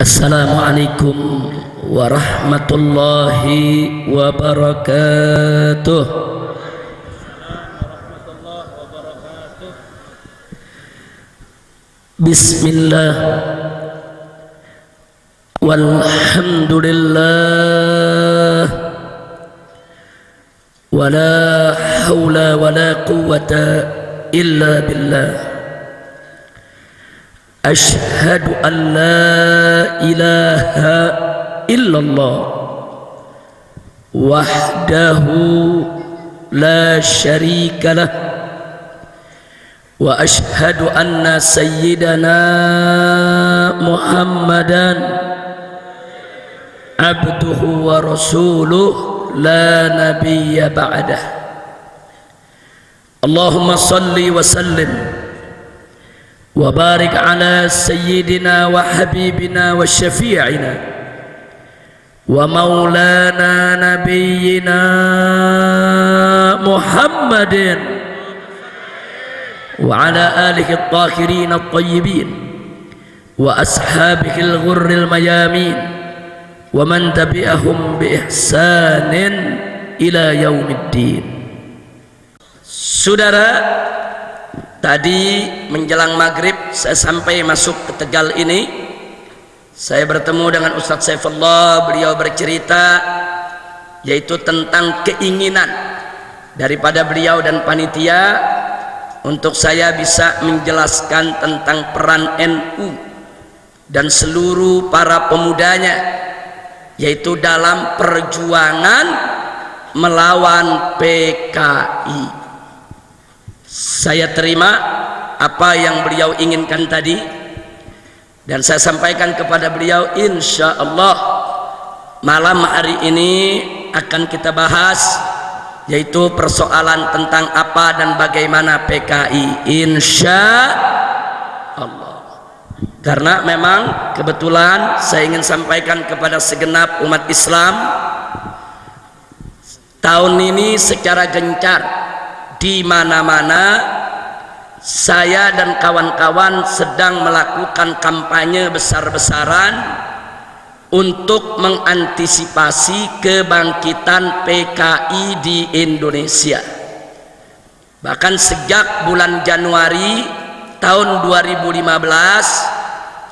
Assalamualaikum warahmatullahi wabarakatuh. Bismillah walhamdulillah wala hawla wala quwwata illa billah. Ashhadu an la ilaha illallah wahdahu la syarika lah wa ashhadu anna sayyidana Muhammadan abduhu wa rasuluh la nabiyya ba'dah. Allahumma salli wa sallim wa barik ala sayyidina wa habibina wa syafi'ina wa maulana nabiyyina Muhammadin wa ala alihi at-tahirin at-tayyibin wa ashabihi al-ghurril mayamin wa man tabi'ahum bi ihsanin ila yaumiddin. Saudara, tadi menjelang maghrib saya sampai masuk ke Tegal ini, saya bertemu dengan Ustadz Saifullah. Beliau bercerita yaitu tentang keinginan daripada beliau dan panitia untuk saya bisa menjelaskan tentang peran NU dan seluruh para pemudanya, yaitu dalam perjuangan melawan PKI. Saya terima apa yang beliau inginkan tadi dan saya sampaikan kepada beliau, insya Allah malam hari ini akan kita bahas yaitu persoalan tentang apa dan bagaimana PKI, insya Allah. Karena memang kebetulan saya ingin sampaikan kepada segenap umat Islam, tahun ini secara gencar di mana-mana saya dan kawan-kawan sedang melakukan kampanye besar-besaran untuk mengantisipasi kebangkitan PKI di Indonesia. Bahkan sejak bulan Januari tahun 2015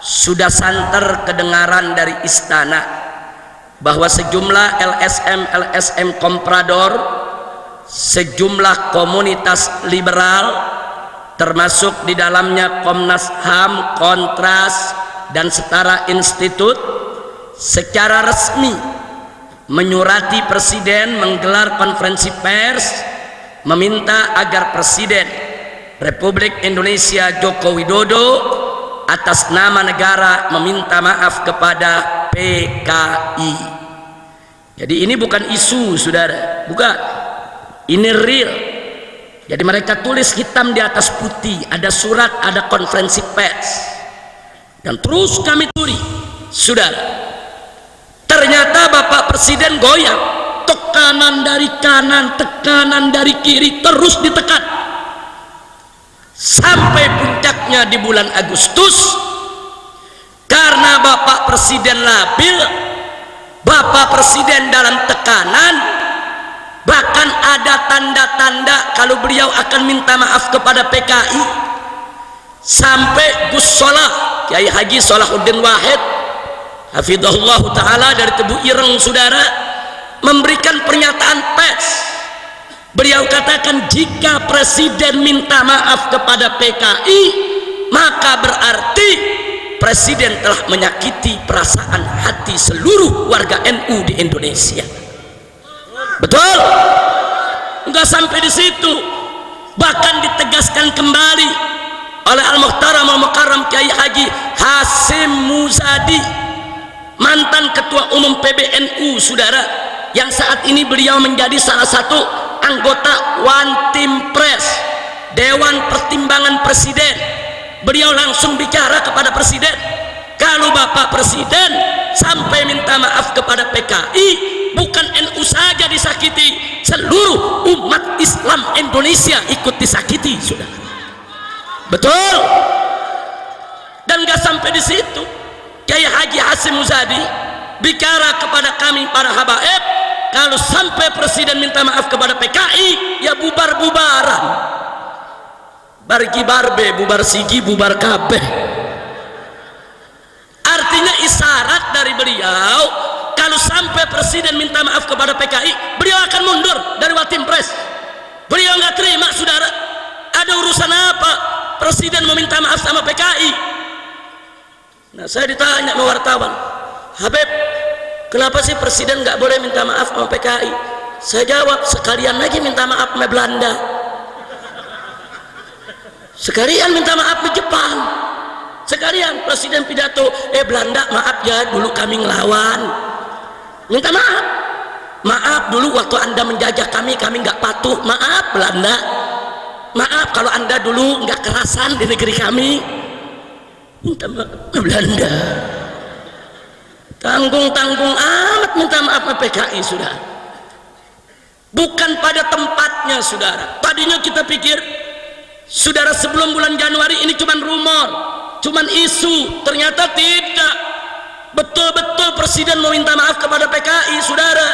sudah santer kedengaran dari istana bahwa sejumlah LSM komprador, sejumlah komunitas liberal termasuk di dalamnya Komnas HAM, Kontras dan Setara Institut secara resmi menyurati Presiden, menggelar konferensi pers meminta agar Presiden Republik Indonesia Joko Widodo atas nama negara meminta maaf kepada PKI. Jadi ini bukan isu, saudara, bukan. Ini real. Jadi mereka tulis hitam di atas putih, ada surat, ada konferensi pers, dan terus kami turi, saudara. Ternyata Bapak Presiden goyang, tekanan dari kanan, tekanan dari kiri, terus ditekan sampai puncaknya di bulan Agustus. Karena Bapak Presiden labil, Bapak Presiden dalam tekanan, bahkan ada tanda-tanda kalau beliau akan minta maaf kepada PKI. Sampai Gus Solah, Kiai Haji Salahuddin Wahid hafizahullah ta'ala dari Tebu Ireng, saudara, memberikan pernyataan pers. Beliau katakan jika Presiden minta maaf kepada PKI, maka berarti Presiden telah menyakiti perasaan hati seluruh warga NU di Indonesia. Betul? Enggak sampai di situ, bahkan ditegaskan kembali oleh Al-Muhtaram Al-Mukarram Kiai Haji Hasim Muzadi, mantan Ketua Umum PBNU, saudara, yang saat ini beliau menjadi salah satu anggota One Team Press, Dewan Pertimbangan Presiden. Beliau langsung bicara kepada Presiden, kalau Bapak Presiden sampai minta maaf kepada PKI, bukan NU saja disakiti, seluruh umat Islam Indonesia ikut disakiti, saudara. Betul? Dan gak sampai di situ, Kiai Haji Hasyim Muzadi bicara kepada kami para habaib, kalau sampai presiden minta maaf kepada PKI, ya bubar-bubaran, bargi barbe, bubar sigi, bubar kabeh. Artinya isyarat dari beliau, kalau sampai presiden minta maaf kepada PKI, beliau akan mundur dari Watim-Pres. Beliau nggak terima, saudara. Ada urusan apa presiden meminta maaf sama PKI? Nah, saya ditanya sama wartawan, Habib, kenapa sih presiden nggak boleh minta maaf sama PKI? Saya jawab, sekalian lagi minta maaf sama Belanda, sekalian minta maaf sama Jepang, sekalian presiden pidato, Belanda maaf ya, dulu kami ngelawan, minta maaf, maaf dulu waktu anda menjajah kami nggak patuh, maaf Belanda, maaf kalau anda dulu nggak kerasan di negeri kami, minta maaf Belanda. Tanggung-tanggung amat minta maaf sama PKI, saudara. Bukan pada tempatnya, saudara. Tadinya kita pikir, saudara, sebelum bulan Januari ini cuman rumor, cuman isu. Ternyata tidak. Betul-betul presiden mau minta maaf kepada PKI, saudara.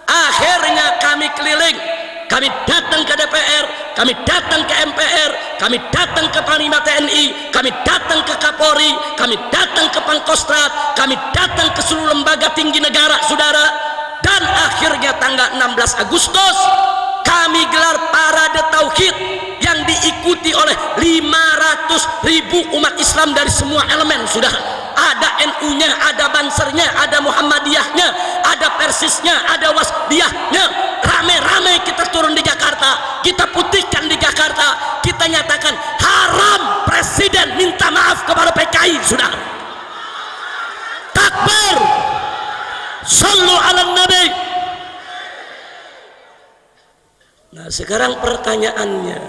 Akhirnya kami keliling, kami datang ke DPR, kami datang ke MPR, kami datang ke Panglima TNI, kami datang ke Kapolri, kami datang ke Pangkostrat, kami datang ke seluruh lembaga tinggi negara, saudara. Dan akhirnya tanggal 16 Agustus kami gelar parade tauhid yang diikuti oleh 500.000 umat Islam dari semua elemen, saudara. Ada NU-nya, ada Bansernya, ada Muhammadiyahnya, ada Persisnya, ada Wasdiyahnya. Rame-rame kita turun di Jakarta, kita putihkan di Jakarta, kita nyatakan haram presiden minta maaf kepada PKI, saudara. Takbir, sallu ala nabi. Nah, sekarang pertanyaannya,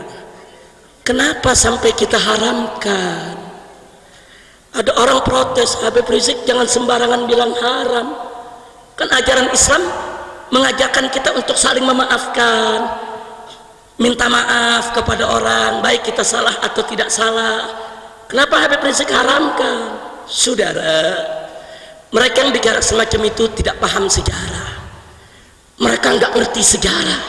kenapa sampai kita haramkan? Ada orang protes, Habib Rizik jangan sembarangan bilang haram, kan ajaran Islam mengajarkan kita untuk saling memaafkan, minta maaf kepada orang, baik kita salah atau tidak salah. Kenapa Habib Rizik haramkan? Saudara, mereka yang bicara semacam itu tidak paham sejarah, mereka nggak ngerti sejarah,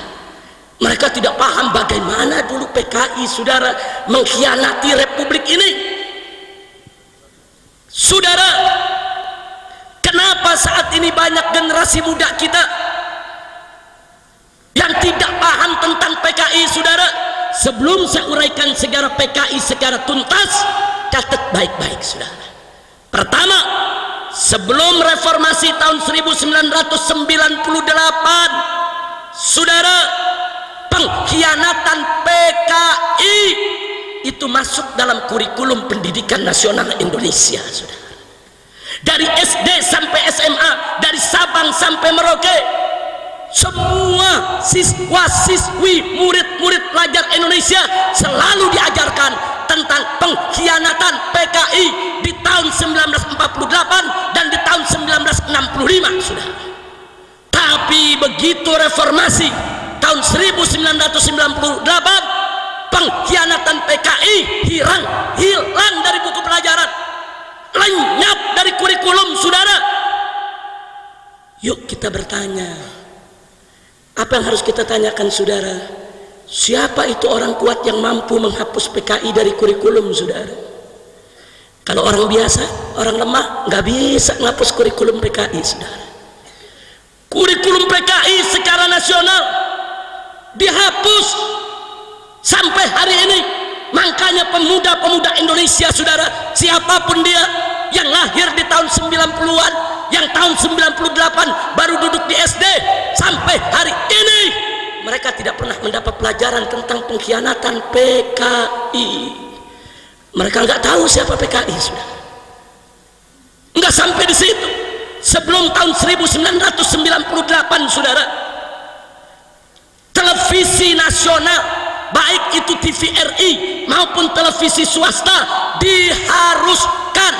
mereka tidak paham bagaimana dulu PKI, saudara, mengkhianati republik ini. Saudara, kenapa saat ini banyak generasi muda kita yang tidak paham tentang PKI, saudara? Sebelum saya uraikan sejarah PKI secara tuntas, catat baik-baik, saudara. Pertama, sebelum reformasi tahun 1998, saudara, pengkhianatan PKI itu masuk dalam kurikulum pendidikan nasional Indonesia, saudara. Dari SD sampai SMA, dari Sabang sampai Merauke, semua siswa-siswi, murid-murid pelajar Indonesia selalu diajarkan tentang pengkhianatan PKI di tahun 1948 dan di tahun 1965, saudara. Tapi begitu reformasi tahun 1998, pengkhianatan PKI hilang dari buku pelajaran, lenyap dari kurikulum, saudara. Yuk kita bertanya, apa yang harus kita tanyakan, saudara? Siapa itu orang kuat yang mampu menghapus PKI dari kurikulum, saudara? Kalau orang biasa, orang lemah, nggak bisa menghapus kurikulum PKI, saudara. Kurikulum PKI secara nasional dihapus sampai hari ini. Makanya pemuda-pemuda Indonesia, saudara, siapapun dia yang lahir di tahun 90-an, yang tahun 98 baru duduk di SD, sampai hari ini mereka tidak pernah mendapat pelajaran tentang pengkhianatan PKI. Mereka nggak tahu siapa PKI, saudara. Nggak sampai di situ. Sebelum tahun 1998, saudara, televisi nasional, baik itu TVRI maupun televisi swasta, diharuskan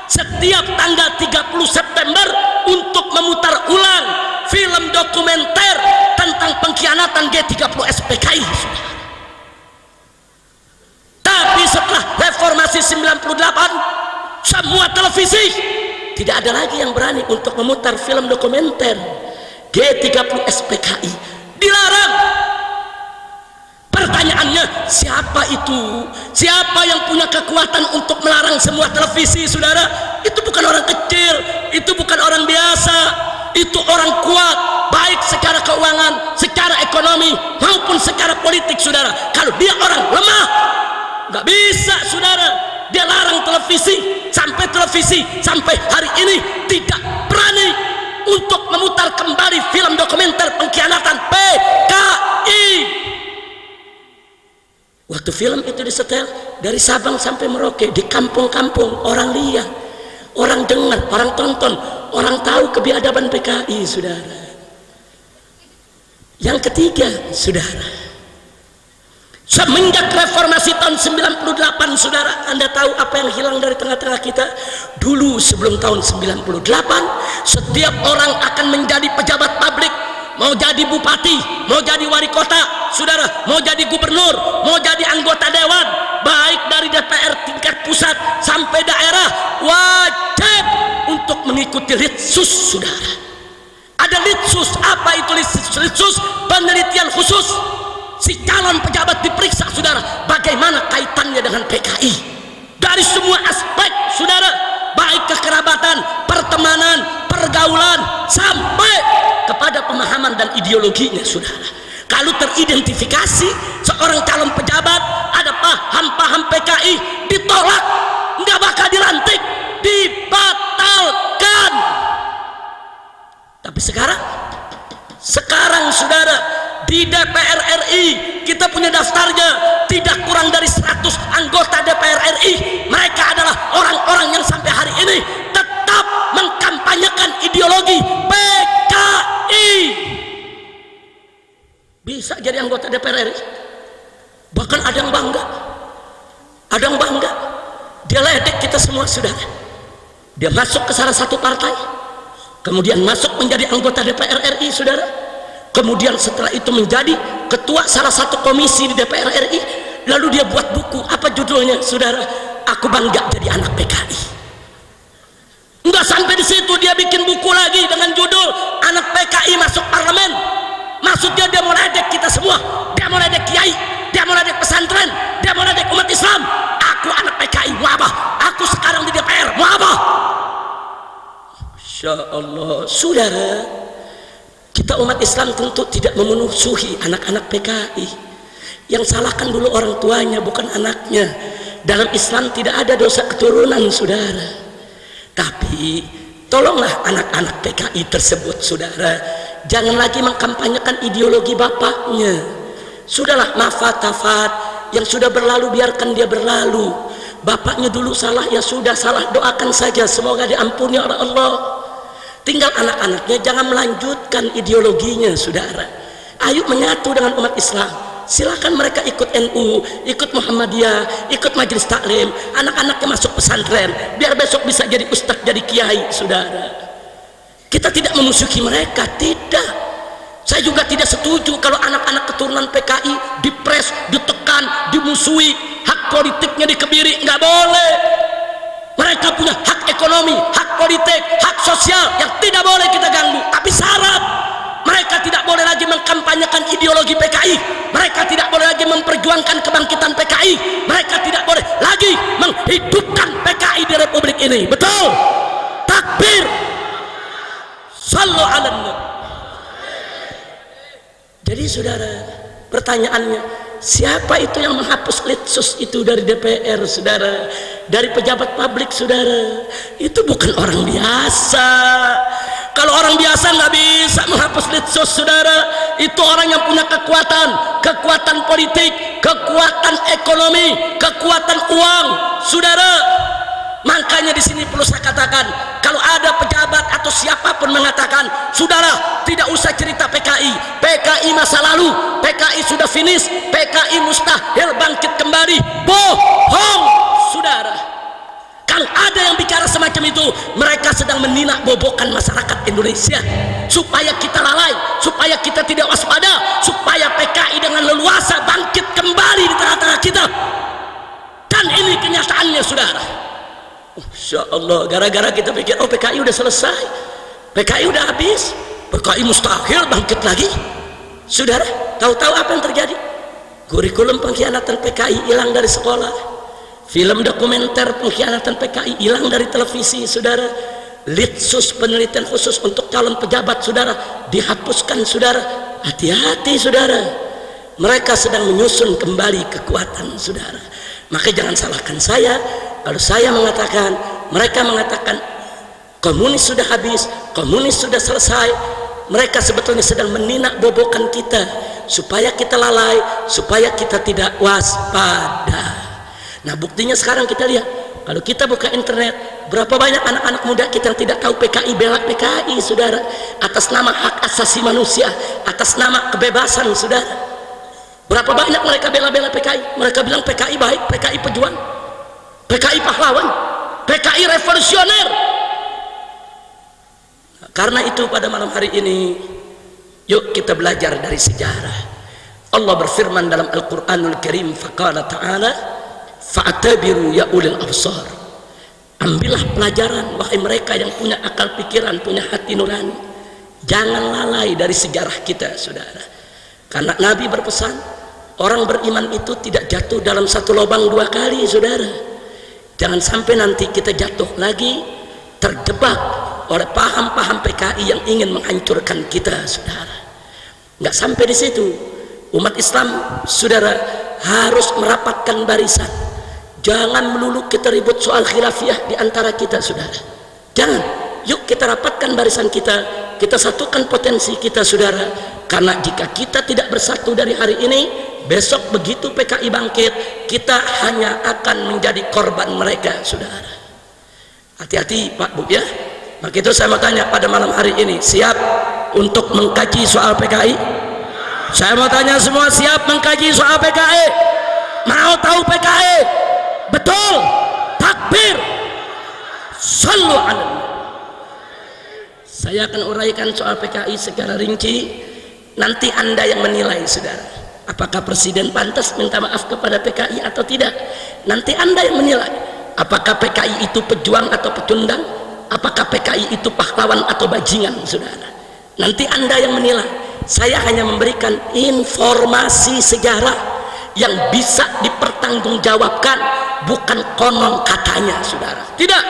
setiap tanggal 30 September untuk memutar ulang film dokumenter tentang pengkhianatan G30S PKI, saudara. Tapi setelah reformasi 98, semua televisi tidak ada lagi yang berani untuk memutar film dokumenter. G30 SPKI dilarang. Pertanyaannya, siapa itu? Siapa yang punya kekuatan untuk melarang semua televisi, saudara? Itu bukan orang kecil, itu bukan orang biasa, itu orang kuat, baik secara keuangan, secara ekonomi, maupun secara politik, saudara. Kalau dia orang lemah, nggak bisa, saudara. Dia larang televisi sampai hari ini tidak berani untuk memutar kembali film dokumenter pengkhianatan PKI. Waktu film itu disetel dari Sabang sampai Merauke, di kampung-kampung orang lihat, orang dengar, orang tonton, orang tahu kebiadaban PKI, saudara. Yang ketiga, saudara, semenjak reformasi tahun 98, saudara, Anda tahu apa yang hilang dari tengah-tengah kita? Dulu sebelum tahun 98, setiap orang akan menjadi pejabat publik, mau jadi bupati, mau jadi wali kota, saudara, mau jadi gubernur, mau jadi anggota dewan, baik dari DPR tingkat pusat sampai daerah, wajib untuk mengikuti litsus, saudara. Ada litsus. Apa itu litsus? Penelitian khusus. Si calon pejabat diperiksa, saudara, bagaimana kaitannya dengan PKI dari semua aspek, saudara, baik kekerabatan, pertemanan, pergaulan, sampai kepada pemahaman dan ideologinya, saudara. Kalau teridentifikasi seorang calon pejabat ada paham-paham PKI, ditolak, nggak bakal dilantik, dibatalkan. Tapi sekarang, saudara, di DPR RI kita punya daftarnya, tidak kurang dari 100 anggota DPR RI. Mereka adalah orang-orang yang sampai hari ini tetap mengkampanyekan ideologi PKI. Bisa jadi anggota DPR RI, bahkan ada yang bangga, dia ledek kita semua, saudara. Dia masuk ke salah satu partai, kemudian masuk menjadi anggota DPR RI, saudara. Kemudian setelah itu menjadi ketua salah satu komisi di DPR RI, lalu dia buat buku, apa judulnya, saudara? Aku bangga jadi anak PKI. Enggak sampai di situ, dia bikin buku lagi dengan judul Anak PKI Masuk Parlemen. Maksudnya dia mau ledek kita semua, dia mau ledek kiai, dia mau ledek pesantren, dia mau ledek umat Islam. Aku anak PKI, mau apa? Aku sekarang di DPR, mau apa? Masya Allah, saudara, kita umat Islam tentu tidak memusuhi anak-anak PKI. Yang salahkan dulu orang tuanya, bukan anaknya. Dalam Islam tidak ada dosa keturunan, saudara. Tapi tolonglah anak-anak PKI tersebut, saudara, jangan lagi mengkampanyekan ideologi bapaknya. Sudahlah, mafat-tafat yang sudah berlalu biarkan dia berlalu. Bapaknya dulu salah, ya sudah salah, doakan saja semoga diampuni oleh Allah. Tinggal anak-anaknya jangan melanjutkan ideologinya, saudara. Ayo menyatu dengan umat Islam. Silakan mereka ikut NU, ikut Muhammadiyah, ikut majelis taklim, anak-anaknya masuk pesantren, biar besok bisa jadi ustadz, jadi kiai, saudara. Kita tidak memusuhi mereka, tidak. Saya juga tidak setuju kalau anak-anak keturunan PKI dipres, ditekan, dimusuhi, hak politiknya dikebiri, nggak boleh. Mereka punya hak ekonomi, hak politik, hak sosial yang tidak boleh kita ganggu. Tapi syarat, mereka tidak boleh lagi mengkampanyekan ideologi PKI. Mereka tidak boleh lagi memperjuangkan kebangkitan PKI. Mereka tidak boleh lagi menghidupkan PKI di Republik ini. Betul? Takbir. Sallu ala nabi. Jadi, saudara, pertanyaannya, siapa itu yang menghapus litsus itu dari DPR, saudara, dari pejabat publik, saudara? Itu bukan orang biasa. Kalau orang biasa nggak bisa menghapus litsus, saudara. Itu orang yang punya kekuatan politik, kekuatan ekonomi, kekuatan uang, saudara. Makanya di sini perlu saya katakan, kalau ada pejabat atau siapapun mengatakan, saudara, tidak usah cerita PKI, PKI masa lalu, PKI sudah finish, PKI mustahil bangkit kembali, bohong, saudara. Kalau ada yang bicara semacam itu, mereka sedang meninak bobokan masyarakat Indonesia, supaya kita lalai, supaya kita tidak waspada, supaya PKI dengan leluasa bangkit kembali di tengah-tengah kita. Dan ini kenyataannya, saudara. Insya Allah, gara-gara kita pikir oh PKI udah selesai, PKI udah habis, PKI mustahil bangkit lagi. Saudara, tahu-tahu apa yang terjadi? Kurikulum pengkhianatan PKI hilang dari sekolah, film dokumenter pengkhianatan PKI hilang dari televisi. Saudara, litsus penelitian khusus untuk calon pejabat saudara dihapuskan. Saudara, hati-hati saudara, mereka sedang menyusun kembali kekuatan saudara. Maka jangan salahkan saya kalau saya mengatakan, mereka mengatakan komunis sudah habis, komunis sudah selesai. Mereka sebetulnya sedang meninak bobokan kita supaya kita lalai, supaya kita tidak waspada. Nah buktinya sekarang kita lihat, kalau kita buka internet, berapa banyak anak-anak muda kita yang tidak tahu PKI, bela PKI saudara, atas nama hak asasi manusia, atas nama kebebasan saudara. Berapa banyak mereka bela-bela PKI, mereka bilang PKI baik, PKI pejuang, PKI pahlawan, PKI revolusioner. Nah, karena itu pada malam hari ini yuk kita belajar dari sejarah. Allah berfirman dalam Al-Quranul Karim, faqala ta'ala fa'tabiru ya ulil absar, ambillah pelajaran wahai mereka yang punya akal pikiran, punya hati nurani. Jangan lalai dari sejarah kita saudara, karena Nabi berpesan orang beriman itu tidak jatuh dalam satu lubang dua kali saudara. Jangan sampai nanti kita jatuh lagi, terjebak oleh paham-paham PKI yang ingin menghancurkan kita saudara. Nggak sampai di situ, umat Islam saudara harus merapatkan barisan. Jangan melulu kita ribut soal khilafiyah di antara kita saudara. Jangan, yuk kita rapatkan barisan kita, kita satukan potensi kita saudara. Karena jika kita tidak bersatu dari hari ini, besok begitu PKI bangkit, kita hanya akan menjadi korban mereka saudara. Hati-hati Pak Bu ya. Maka itu saya mau tanya pada malam hari ini, siap untuk mengkaji soal PKI? Saya mau tanya semua, siap mengkaji soal PKI? Mau tahu PKI? Betul, takbir, sallu ala. Saya akan uraikan soal PKI secara rinci. Nanti Anda yang menilai saudara, apakah presiden pantas minta maaf kepada PKI atau tidak. Nanti Anda yang menilai, apakah PKI itu pejuang atau pecundang, apakah PKI itu pahlawan atau bajingan saudara. Nanti Anda yang menilai. Saya hanya memberikan informasi sejarah yang bisa dipertanggungjawabkan, bukan konon katanya saudara. Tidak,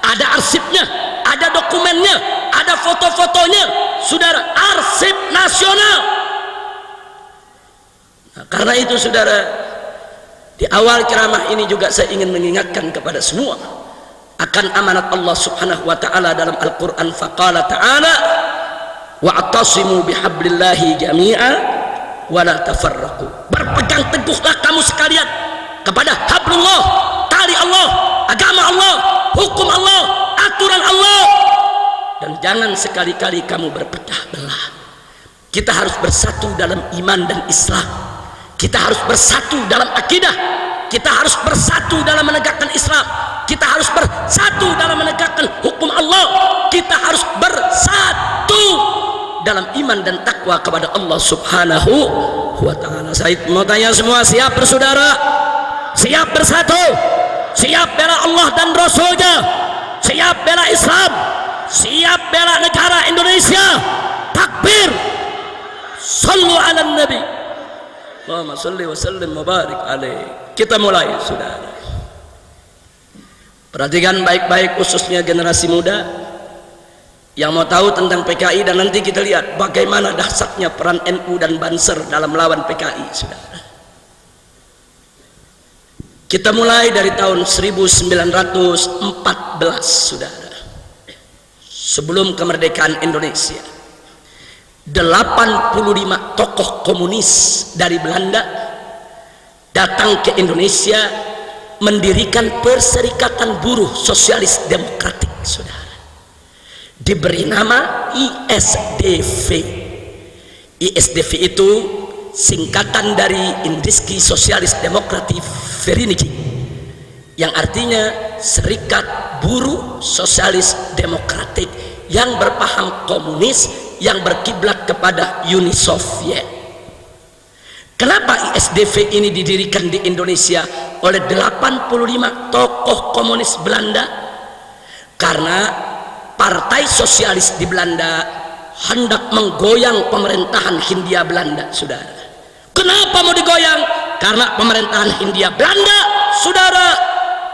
ada arsipnya, ada dokumennya, ada foto-fotonya saudara, arsip nasional. Nah, karena itu saudara, di awal ceramah ini juga saya ingin mengingatkan kepada semua akan amanat Allah subhanahu wa ta'ala dalam Al-Quran. Faqala ta'ala wa'tasimu bihablillahi jami'a wa la tafarraqu. Berpegang teguhlah kamu sekalian kepada hablullah, tali Allah, agama Allah, hukum Allah, aturan Allah, dan jangan sekali-kali kamu berpecah belah. Kita harus bersatu dalam iman dan Islam, kita harus bersatu dalam akidah, kita harus bersatu dalam menegakkan Islam, kita harus bersatu dalam menegakkan hukum Allah, kita harus bersatu dalam iman dan takwa kepada Allah subhanahu wa ta'ala. Saya mau tanya semua, siap bersaudara, siap bersatu, siap bela Allah dan Rasulnya, siap bela Islam, siap bela negara Indonesia? Takbir, sallu ala nabi, Allahumma salli wa sallim wa barik alaih. Kita mulai saudara, perhatikan baik-baik khususnya generasi muda yang mau tahu tentang PKI, dan nanti kita lihat bagaimana dahsyatnya peran NU dan Banser dalam melawan PKI saudara. Kita mulai dari tahun 1914 saudara, sebelum kemerdekaan Indonesia. 85 tokoh komunis dari Belanda datang ke Indonesia mendirikan Perserikatan Buruh Sosialis Demokratik saudara, diberi nama ISDV. ISDV itu singkatan dari Indiski Sosialis Demokratik Veriniki, yang artinya Serikat Buruh Sosialis Demokratik yang berpaham komunis, yang berkiblat kepada Uni Soviet. Kenapa ISDV ini didirikan di Indonesia oleh 85 tokoh komunis Belanda? Karena Partai Sosialis di Belanda hendak menggoyang pemerintahan Hindia Belanda, saudara. Kenapa mau digoyang? Karena pemerintahan Hindia Belanda, saudara,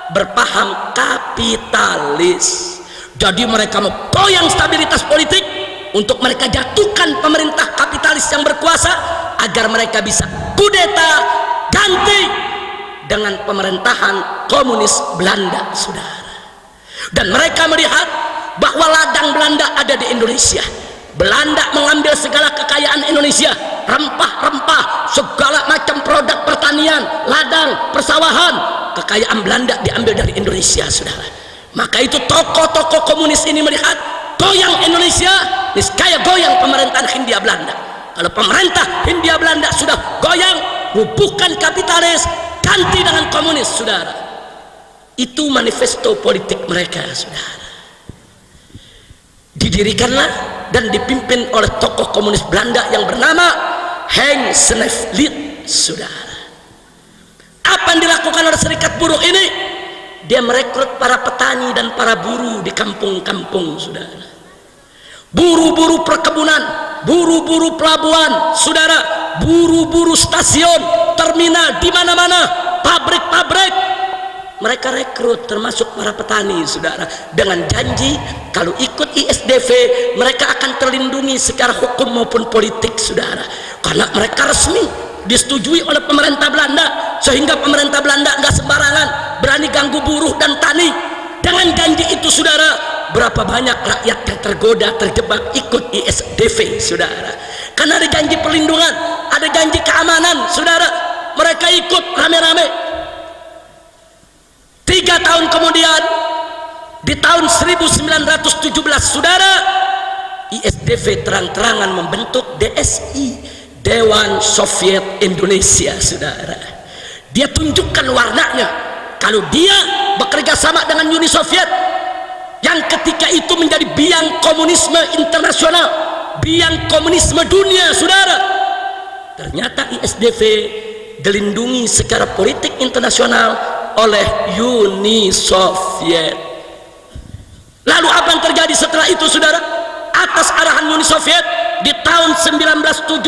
berpaham kapitalis. Jadi mereka mau goyang stabilitas politik untuk mereka jatuhkan pemerintah kapitalis yang berkuasa, agar mereka bisa kudeta ganti dengan pemerintahan komunis Belanda, saudara. Dan mereka melihat bahwa ladang Belanda ada di Indonesia. Belanda mengambil segala kekayaan Indonesia, rempah-rempah, segala macam produk pertanian, ladang, persawahan, kekayaan Belanda diambil dari Indonesia, saudara. Maka itu tokoh-tokoh komunis ini melihat goyang Indonesia, niscaya goyang pemerintahan Hindia Belanda. Kalau pemerintah Hindia Belanda sudah goyang, rubuhkan kapitalis, ganti dengan komunis, saudara. Itu manifesto politik mereka, saudara. Didirikanlah dan dipimpin oleh tokoh komunis Belanda yang bernama Henk Sneevliet, saudara. Apa yang dilakukan oleh serikat buruh ini? Dia merekrut para petani dan para buruh di kampung-kampung, saudara. Buru-buru perkebunan, buru-buru pelabuhan, saudara, buru-buru stasiun, terminal, di mana-mana, pabrik-pabrik, mereka rekrut, termasuk para petani, saudara, dengan janji kalau ikut ISDV mereka akan terlindungi secara hukum maupun politik, saudara, karena mereka resmi disetujui oleh pemerintah Belanda, sehingga pemerintah Belanda nggak sembarangan berani ganggu buruh dan tani. Dengan janji itu, saudara, berapa banyak rakyat yang tergoda, terjebak ikut ISDV, saudara, karena ada janji perlindungan, ada janji keamanan, saudara. Mereka ikut rame-rame. 3 tahun kemudian, di tahun 1917, saudara, ISDV terang-terangan membentuk DSI, Dewan Soviet Indonesia, saudara. Dia tunjukkan warnanya kalau dia bekerja sama dengan Uni Soviet yang ketika itu menjadi biang komunisme internasional, biang komunisme dunia, saudara. Ternyata ISDV dilindungi secara politik internasional oleh Uni Soviet. Lalu apa yang terjadi setelah itu, saudara? Atas arahan Uni Soviet, di tahun 1917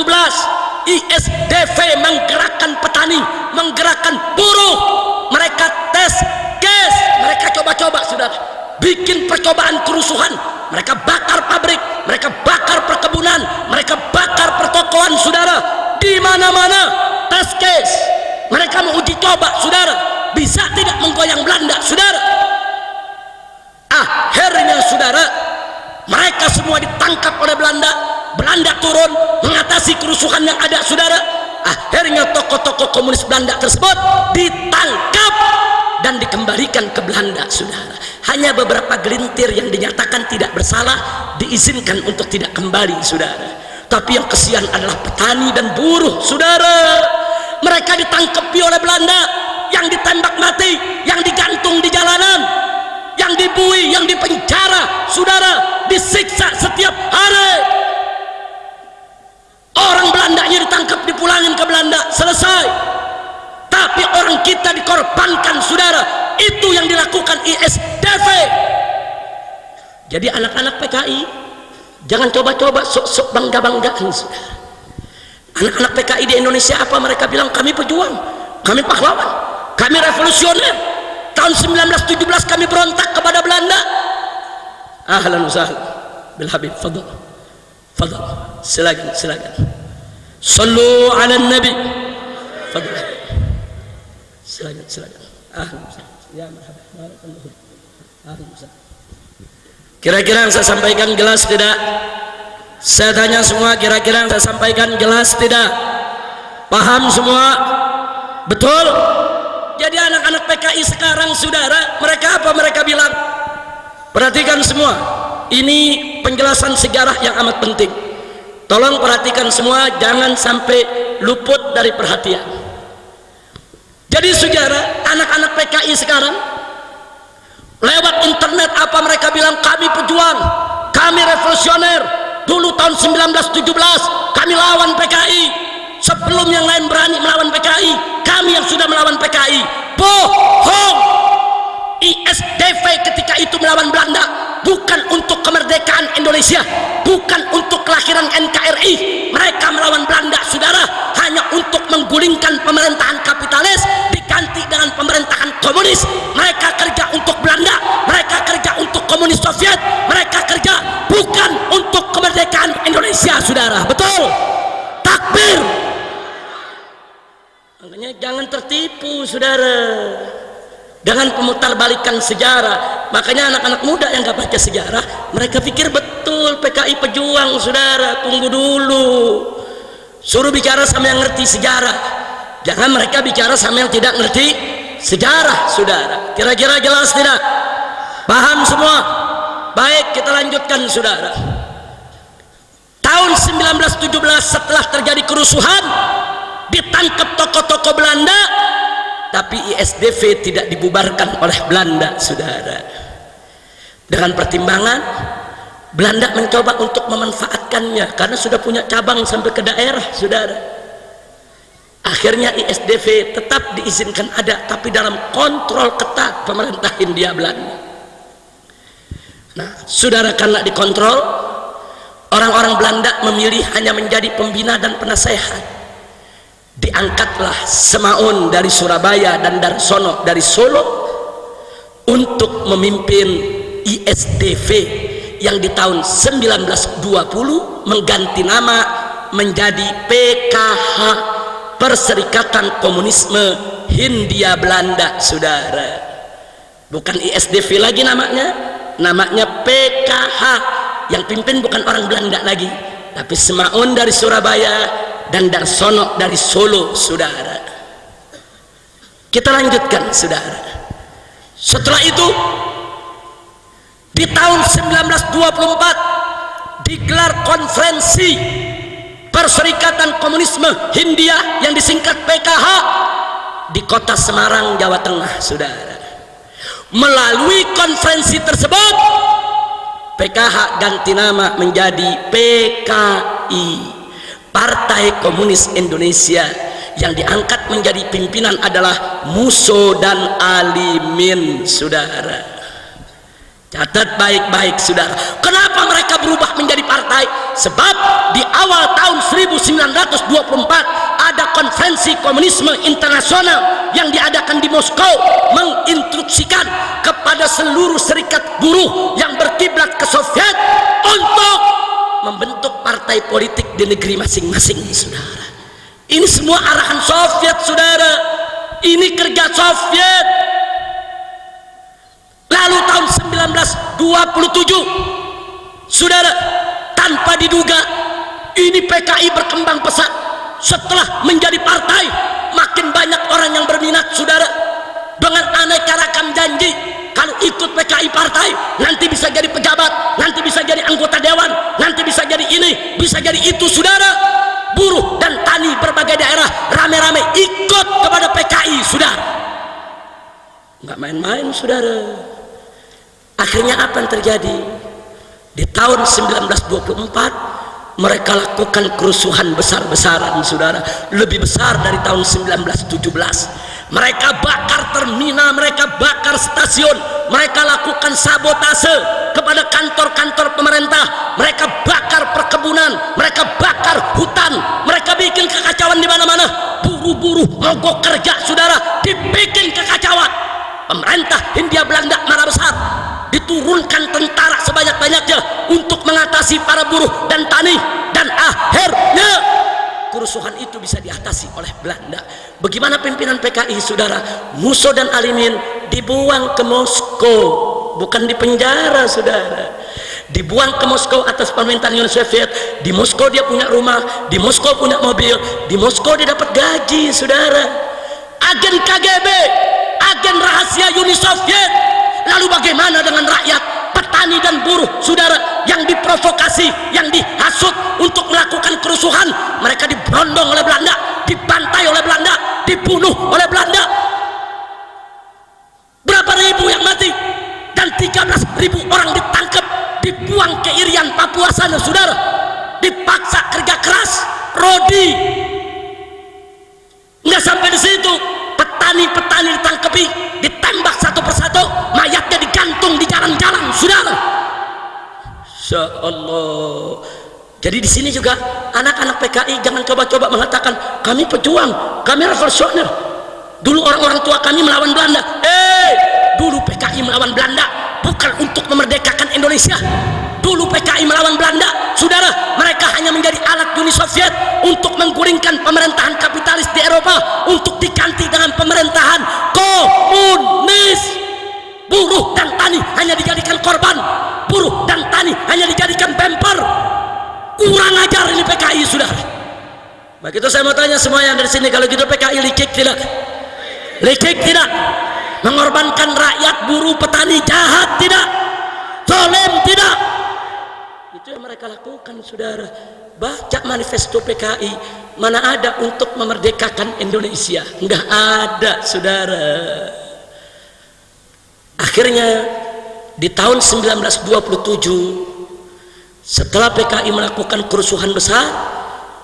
ISDV menggerakkan petani, menggerakkan buruh. Mereka tes gas, mereka coba-coba, saudara, bikin percobaan kerusuhan. Mereka bakar pabrik, mereka bakar perkebunan, mereka bakar pertokoan, saudara. Di mana-mana tes gas. Mereka mau uji coba, saudara, bisa tidak menggoyang Belanda, saudara. Akhirnya, saudara, mereka semua ditangkap oleh Belanda. Belanda turun mengatasi kerusuhan yang ada, saudara. Akhirnya tokoh-tokoh komunis Belanda tersebut ditangkap dan dikembalikan ke Belanda, saudara. Hanya beberapa gelintir yang dinyatakan tidak bersalah diizinkan untuk tidak kembali, saudara. Tapi yang kesian adalah petani dan buruh, saudara. Mereka ditangkapi oleh Belanda, yang ditembak mati, yang digantung di jalanan, yang dibui, yang dipenjara, saudara, disiksa setiap hari. Orang Belandanya ditangkap, dipulangin ke Belanda, selesai. Tapi orang kita dikorbankan, saudara. Itu yang dilakukan ISDV. Jadi anak-anak PKI jangan coba-coba sok-sok bangga-banggaan, saudara. Anak-anak PKI di Indonesia apa mereka bilang? Kami pejuang, kami pahlawan, kami revolusioner. Tahun 1917 kami berontak kepada Belanda. Ahlan wa sahlan bil habib, fadhal, fadhal, silakan, silakan. Sallu ala nabi, fadhal, silakan, silakan. Ahlan wa sahlan, ya marhaba, barakallahu. Ahlan wa sahlan. Kira-kira yang saya sampaikan jelas tidak? Saya tanya semua, kira-kira yang saya sampaikan jelas tidak? Paham semua? Betul? Jadi anak-anak PKI sekarang, saudara, mereka apa mereka bilang? Perhatikan semua, ini penjelasan sejarah yang amat penting. Tolong perhatikan semua, jangan sampai luput dari perhatian. Jadi saudara, anak-anak PKI sekarang lewat internet apa mereka bilang? Kami pejuang, kami revolusioner. Dulu tahun 1917 kami lawan PKI, sebelum yang lain berani melawan PKI, kami yang sudah melawan PKI. Bohong. ISDV ketika itu melawan Belanda bukan untuk kemerdekaan Indonesia, bukan untuk kelahiran NKRI. Mereka melawan Belanda, saudara, hanya untuk menggulingkan pemerintahan kapitalis diganti dengan pemerintahan komunis. Mereka kerja untuk Belanda, mereka kerja untuk komunis Soviet, mereka kerja bukan untuk kemerdekaan Indonesia, saudara. Betul? Takbir. Makanya jangan tertipu, saudara, dengan pemutarbalikan sejarah. Makanya anak-anak muda yang gak baca sejarah, mereka pikir betul PKI pejuang, saudara. Tunggu dulu, suruh bicara sama yang ngerti sejarah, jangan mereka bicara sama yang tidak ngerti sejarah, saudara. Kira-kira jelas tidak? Paham semua? Baik, kita lanjutkan, saudara. Tahun 1917 setelah terjadi kerusuhan, ditangkap tokoh-tokoh Belanda, tapi ISDV tidak dibubarkan oleh Belanda, saudara. Dengan pertimbangan Belanda mencoba untuk memanfaatkannya karena sudah punya cabang sampai ke daerah, saudara. Akhirnya ISDV tetap diizinkan ada, tapi dalam kontrol ketat pemerintah Hindia Belanda. Nah, saudara, karena dikontrol, orang-orang Belanda memilih hanya menjadi pembina dan penasehat. Diangkatlah Semaun dari Surabaya dan Darsono dari Solo untuk memimpin ISDV yang di tahun 1920 mengganti nama menjadi PKH, Perserikatan Komunisme Hindia Belanda, saudara. Bukan ISDV lagi namanya, namanya PKH. Yang pimpin bukan orang Belanda lagi, tapi Semaun dari Surabaya dan Darsono dari Solo, saudara. Kita lanjutkan, saudara. Setelah itu di tahun 1924 digelar konferensi Perserikatan Komunisme Hindia yang disingkat PKH di kota Semarang, Jawa Tengah, saudara. Melalui konferensi tersebut PKH ganti nama menjadi PKI, Partai Komunis Indonesia, yang diangkat menjadi pimpinan adalah Musso dan Alimin, saudara. Catat baik-baik, saudara. Kenapa mereka berubah menjadi partai? Sebab di awal tahun 1924 ada konferensi komunisme internasional yang diadakan di Moskow, menginstruksikan kepada seluruh serikat buruh yang berkiblat ke Soviet untuk membentuk partai politik di negeri masing-masing, saudara. Ini semua arahan Soviet, saudara. Ini kerja Soviet. Lalu tahun 1927, saudara, tanpa diduga ini PKI berkembang pesat. Setelah menjadi partai, makin banyak orang yang berminat, saudara, dengan aneka rakam janji. Kalau ikut PKI partai, nanti bisa jadi pejabat, nanti bisa jadi anggota dewan, nanti bisa jadi ini, bisa jadi itu, saudara. Buruh dan tani berbagai daerah rame-rame ikut kepada PKI, saudara. Nggak main-main, saudara. Akhirnya apa yang terjadi? Di tahun 1924 mereka lakukan kerusuhan besar-besaran, saudara, lebih besar dari tahun 1917. Mereka bakar terminal, mereka bakar stasiun, mereka lakukan sabotase kepada kantor-kantor pemerintah, mereka bakar perkebunan, mereka bakar hutan, mereka bikin kekacauan di mana-mana. Buruh-buruh mogok kerja, saudara, dibikin kekacauan. Pemerintah Hindia Belanda marah besar, diturunkan tentara sebanyak-banyaknya untuk mengatasi para buruh dan tani, dan akhirnya kerusuhan itu bisa diatasi oleh Belanda. Bagaimana pimpinan PKI, saudara? Musso dan Alimin dibuang ke Moskow, bukan di penjara, saudara. Dibuang ke Moskow atas permintaan Uni Soviet. Di Moskow dia punya rumah, di Moskow punya mobil, di Moskow dia dapat gaji, saudara. Agen KGB, agen rahasia Uni Soviet. Lalu bagaimana dengan rakyat, petani dan buruh, saudara, yang diprovokasi, yang dihasut untuk melakukan kerusuhan? Mereka diberondong oleh Belanda, dibantai oleh Belanda, dibunuh oleh Belanda. Berapa ribu yang mati? Dan 13.000 orang ditangkap, dibuang ke Irian, Papua sana, saudara. Dipaksa kerja keras, rodi, Nggak sampai di situ, petani-petani ditangkapi, ditembak satu persatu, mayatnya digantung di jalan-jalan, saudara. Insya Allah. Jadi di sini juga anak-anak PKI jangan coba-coba mengatakan kami pejuang, kami revolusioner. Dulu orang-orang tua kami melawan Belanda. Dulu PKI melawan Belanda bukan untuk memerdekakan Indonesia. Dulu PKI melawan Belanda, saudara, mereka hanya menjadi alat Uni Soviet untuk menggulingkan pemerintahan kapitalis di Eropa untuk diganti dengan pemerintahan komunis. Buruh dan tani hanya dijadikan korban, buruh dan tani hanya dijadikan bemper. Kurang ajar ini PKI, saudara. Begitu saya mau tanya semua yang dari sini, kalau gitu PKI likik tidak? Likik tidak? Mengorbankan rakyat, buruh, petani jahat tidak? Zalim tidak? Itu yang mereka lakukan, saudara. Baca manifesto PKI, mana ada untuk memerdekakan Indonesia? Enggak ada, saudara. Akhirnya di tahun 1927, setelah PKI melakukan kerusuhan besar,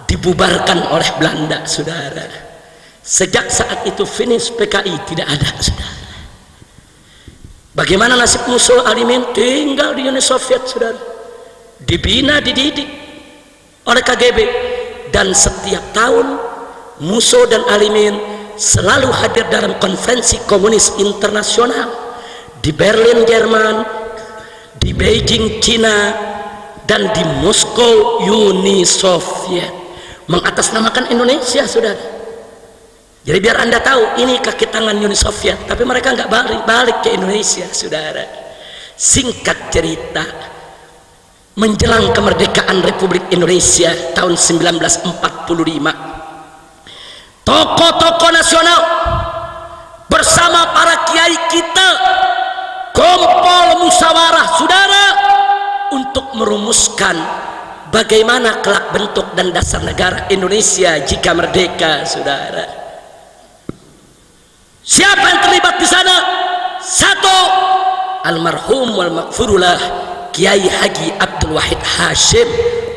dibubarkan oleh Belanda, saudara. Sejak saat itu finish PKI tidak ada, saudara. Bagaimana nasib Musul Alimin? Tinggal di Uni Soviet, saudara. Dibina, dididik oleh KGB, dan setiap tahun Musul dan Alimin selalu hadir dalam konferensi komunis internasional di Berlin, Jerman, di Beijing, Cina, dan di Moskow, Uni Soviet, mengatasnamakan Indonesia, saudara. Jadi biar anda tahu ini kaki tangan Uni Soviet, tapi mereka nggak balik ke Indonesia, saudara. Singkat cerita, menjelang kemerdekaan Republik Indonesia tahun 1945, tokoh-tokoh nasional bersama para kiai kita kumpul musyawarah, saudara, untuk merumuskan bagaimana kelak bentuk dan dasar negara Indonesia jika merdeka, saudara. Siapa yang terlibat di sana? Satu, almarhum wal maghfurullah Kiai Haji Abdul Wahid Hashim,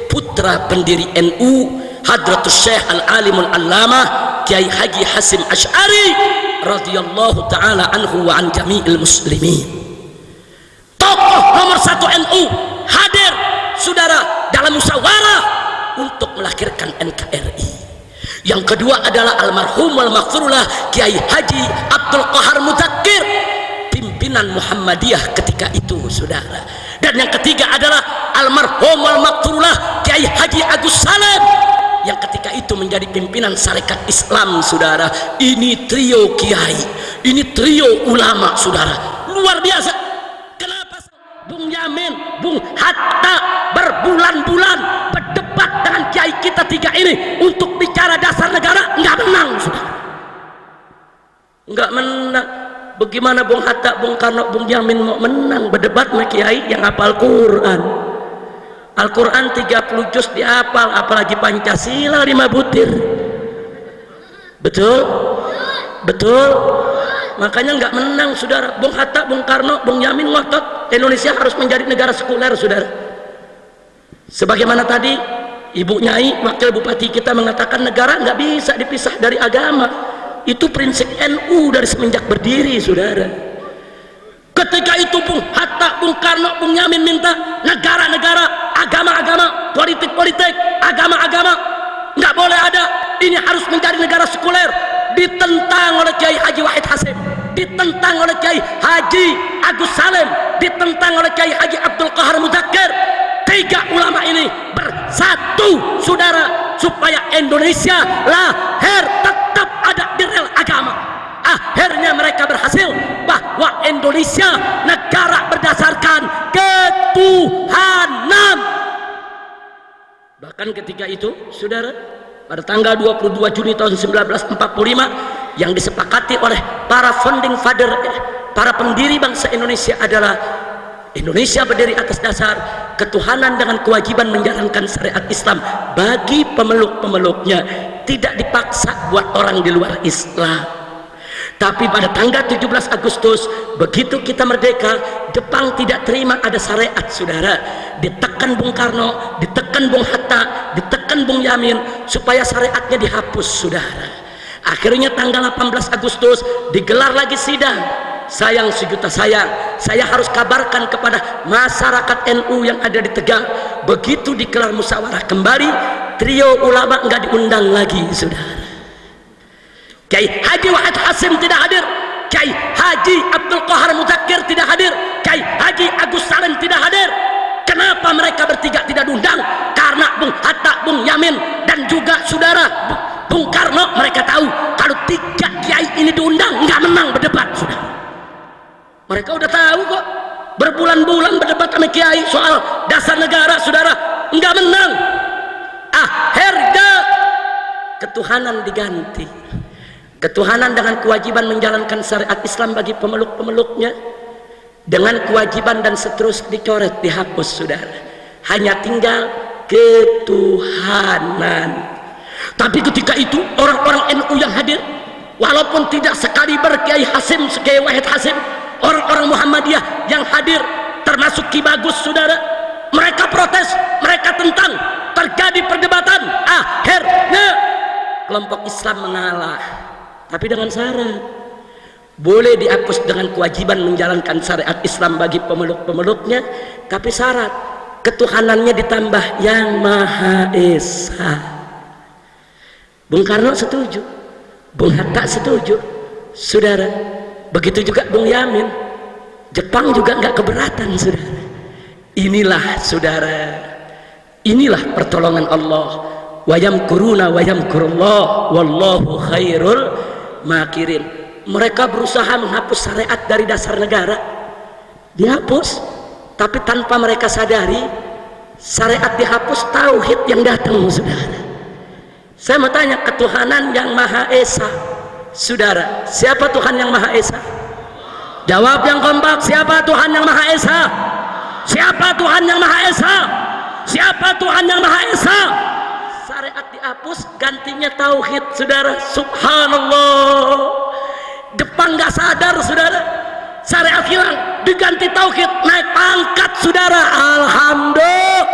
putra pendiri NU, Hadratus Syekh Al-Alimul Allamah Kiai Haji Hasim Asy'ari radhiyallahu taala anhu wa an jami'il muslimin. Tokoh nomor satu NU hadir, saudara, dalam musyawarah untuk melahirkan NKRI. Yang kedua adalah almarhum wal maghfurullah Kiai Haji Abdul Qahar Mudzakkir, pimpinan Muhammadiyah ketika itu, saudara. Dan yang ketiga adalah almarhum wal maghfurullah Kiai Haji Agus Salim, yang ketika itu menjadi pimpinan Sarekat Islam, saudara. Ini trio kiai, ini trio ulama, saudara, luar biasa. Kenapa Bung Yamin, Bung Hatta berbulan-bulan berdebat dengan kiai kita tiga ini untuk bicara dasar negara? Nggak menang, saudara. Nggak menang. Bagaimana Bung Hatta, Bung Karno, Bung Yamin mau menang berdebat sama kiai yang hafal Quran? Al-Quran 30 juz dihafal, apalagi Pancasila 5 butir. Betul? Betul? Makanya nggak menang, saudara. Bung Hatta, Bung Karno, Bung Yamin ngotot Indonesia harus menjadi negara sekuler, saudara. Sebagaimana tadi Ibu Nyai, wakil bupati kita, mengatakan negara nggak bisa dipisah dari agama. Itu prinsip NU dari semenjak berdiri, saudara. Ketika itu Bung Hatta, Bung Karno, Bung Yamin minta negara-negara, agama-agama, politik-politik, agama-agama nggak boleh ada, ini harus menjadi negara sekuler. Ditentang oleh Kiai Haji Wahid Hasim, ditentang oleh Kiai Haji Agus Salim, ditentang oleh Kiai Haji Abdul Qahar Mudzakkir. Tiga ulama ini bersatu, saudara, supaya Indonesia lahir tetap ada di rel agama. Akhirnya mereka berhasil bahwa Indonesia negara berdasarkan ketuhanan. Bahkan ketika itu, saudara, pada tanggal 22 Juni tahun 1945, yang disepakati oleh para founding father, para pendiri bangsa Indonesia adalah Indonesia berdiri atas dasar ketuhanan dengan kewajiban menjalankan syariat Islam bagi pemeluk-pemeluknya, tidak dipaksa buat orang di luar Islam. Tapi pada tanggal 17 Agustus, begitu kita merdeka, Jepang tidak terima ada syariat, saudara. Ditekan Bung Karno, ditekan Bung Hatta, ditekan Bung Yamin supaya syariatnya dihapus, saudara. Akhirnya tanggal 18 Agustus digelar lagi sidang. Sayang sejuta sayang, saya harus kabarkan kepada masyarakat NU yang ada di Tegal, begitu digelar musyawarah kembali, trio ulama enggak diundang lagi, saudara. Kiai Haji Wahid Hasim tidak hadir, Kiai Haji Abdul Qahar Mudzakkir tidak hadir, Kiai Haji Agus Salim tidak hadir. Kenapa mereka bertiga tidak diundang? Karena Bung Hatta, Bung Yamin, dan juga saudara Bung Karno, mereka tahu kalau tiga kiai ini diundang nggak menang berdebat, saudara. Mereka udah tahu kok, berbulan-bulan berdebat sama kiai soal dasar negara, saudara, nggak menang. Akhirnya ketuhanan diganti, ketuhanan dengan kewajiban menjalankan syariat Islam bagi pemeluk-pemeluknya, dengan kewajiban dan seterusnya dicoret, dihapus, saudara. Hanya tinggal ketuhanan. Tapi ketika itu orang-orang NU yang hadir, walaupun tidak sekaliber Kiai Hasim, Kiai Wahid Hasim, orang-orang Muhammadiyah yang hadir termasuk Ki Bagus, saudara, mereka protes, mereka tentang, terjadi perdebatan. Akhirnya kelompok Islam mengalah, tapi dengan syarat boleh dihapus dengan kewajiban menjalankan syariat Islam bagi pemeluk-pemeluknya, tapi syarat ketuhanannya ditambah yang Maha Esa. Bung Karno setuju, Bung Hatta setuju, saudara. Begitu juga Bung Yamin. Jepang juga nggak keberatan, saudara. Inilah, saudara, inilah pertolongan Allah. Wayam kuruna wayam kurullah wallahu khairul makirin. Mereka berusaha menghapus syariat dari dasar negara, dihapus, tapi tanpa mereka sadari syariat dihapus, tauhid yang datang, saudara. Saya mau tanya, ketuhanan yang Maha Esa, saudara, siapa Tuhan yang Maha Esa? Jawab yang kompak, siapa Tuhan yang Maha Esa? Siapa Tuhan yang Maha Esa? Siapa Tuhan yang Maha Esa? Syariat dihapus, gantinya tauhid, saudara. Subhanallah. Jepang nggak sadar, saudara, syariat hilang, diganti tauhid, naik pangkat, saudara. Alhamdulillah.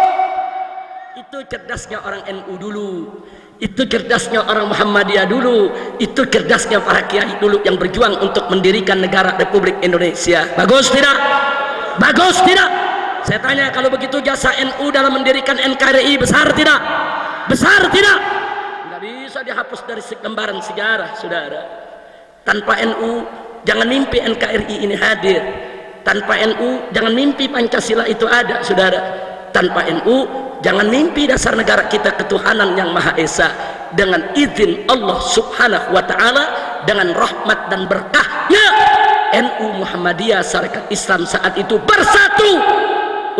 Itu cerdasnya orang NU dulu, itu cerdasnya orang Muhammadiyah dulu, itu cerdasnya para kiai dulu yang berjuang untuk mendirikan negara Republik Indonesia. Bagus tidak? Bagus tidak? Saya tanya, kalau begitu jasa NU dalam mendirikan NKRI besar tidak? Besar tidak? Nggak bisa dihapus dari lembaran sejarah, saudara. Tanpa NU jangan mimpi NKRI ini hadir, tanpa NU jangan mimpi Pancasila itu ada, saudara. Tanpa NU jangan mimpi dasar negara kita ketuhanan yang Maha Esa. Dengan izin Allah Subhanahu wa Ta'ala, dengan rahmat dan berkahnya, NU Muhammadiyah Syarikat Islam saat itu bersatu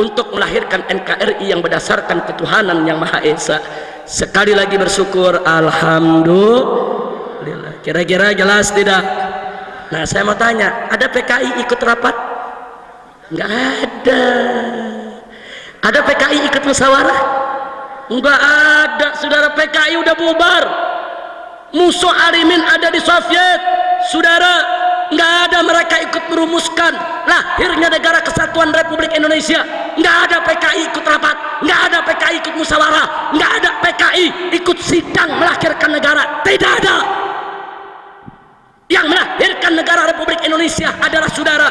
untuk melahirkan NKRI yang berdasarkan ketuhanan yang Maha Esa. Sekali lagi bersyukur, alhamdulillah. Kira-kira jelas tidak? Nah, saya mau tanya, ada PKI ikut rapat? Nggak ada. Ada PKI ikut musyawarah? Enggak ada, saudara. PKI udah bubar. Musuh Arimin ada di Soviet, saudara. Enggak ada mereka ikut merumuskan lahirnya negara kesatuan Republik Indonesia. Enggak ada PKI ikut rapat, enggak ada PKI ikut musyawarah, enggak ada PKI ikut sidang melahirkan negara. Tidak ada. Yang melahirkan negara Republik Indonesia adalah saudara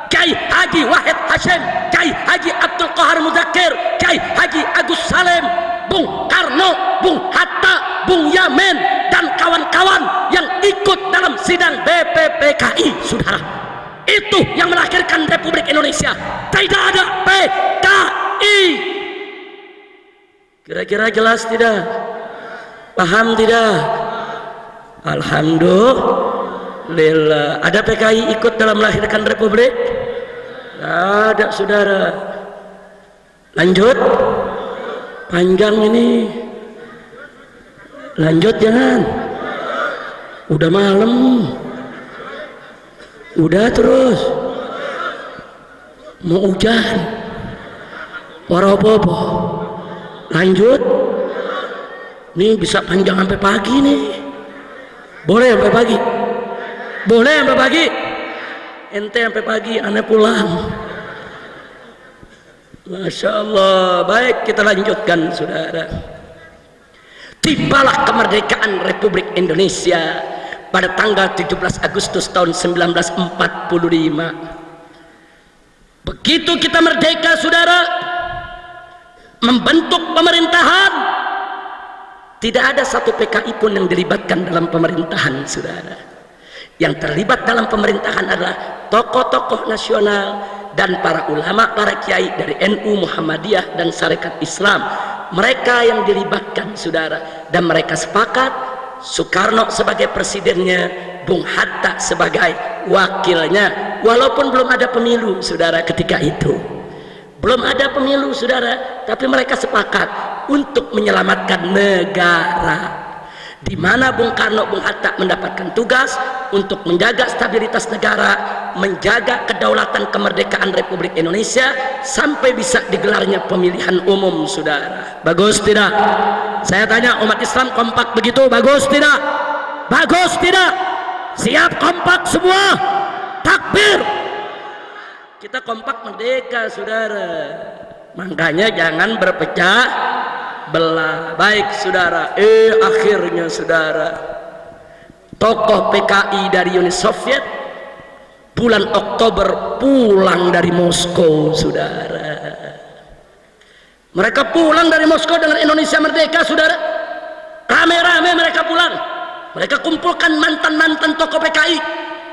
Kiai Haji Wahid Hasim, Kiai Haji Abdul Qahar Mudzakkir, Kiai Haji Agus Salim, Bung Karno, Bung Hatta, Bung Yamin, dan kawan-kawan yang ikut dalam sidang BPPKI, saudara. Itu yang melahirkan Republik Indonesia. Tidak ada PKI. Kira-kira jelas tidak? Paham tidak? Alhamdulillah. Ada PKI ikut dalam melahirkan Republik? Ada, saudara. Lanjut. Panjang ini. Lanjut jangan. Udah malam. Udah terus. Mau hujan. Warabobo. Lanjut. Nih bisa panjang sampai pagi nih. Boleh sampai pagi? Boleh sampai pagi? Ente sampai pagi, aneh pulang. Masya Allah. Baik, kita lanjutkan, saudara. Tibalah kemerdekaan Republik Indonesia. pada tanggal 17 Agustus tahun 1945. Begitu kita merdeka, saudara, membentuk pemerintahan, tidak ada satu PKI pun yang dilibatkan dalam pemerintahan, saudara. Yang terlibat dalam pemerintahan adalah tokoh-tokoh nasional dan para ulama, para kiai dari NU, Muhammadiyah dan Sarekat Islam. Mereka yang dilibatkan, saudara, dan mereka sepakat Soekarno sebagai presidennya, Bung Hatta sebagai wakilnya, walaupun belum ada pemilu, saudara. Ketika itu belum ada pemilu, saudara, tapi mereka sepakat untuk menyelamatkan negara, di mana Bung Karno, Bung Hatta mendapatkan tugas untuk menjaga stabilitas negara, menjaga kedaulatan kemerdekaan Republik Indonesia sampai bisa digelarnya pemilihan umum, saudara. Bagus tidak? Saya tanya umat Islam, kompak begitu? Bagus tidak? Bagus tidak? Siap kompak semua? Takbir! Kita kompak merdeka, saudara. Makanya jangan berpecah belah. Baik, saudara. Akhirnya, saudara, tokoh PKI dari Uni Soviet bulan Oktober pulang dari Moskow, saudara. Mereka pulang dari Moskow dengan Indonesia merdeka, saudara. Rame-rame mereka pulang. Mereka kumpulkan mantan-mantan tokoh PKI.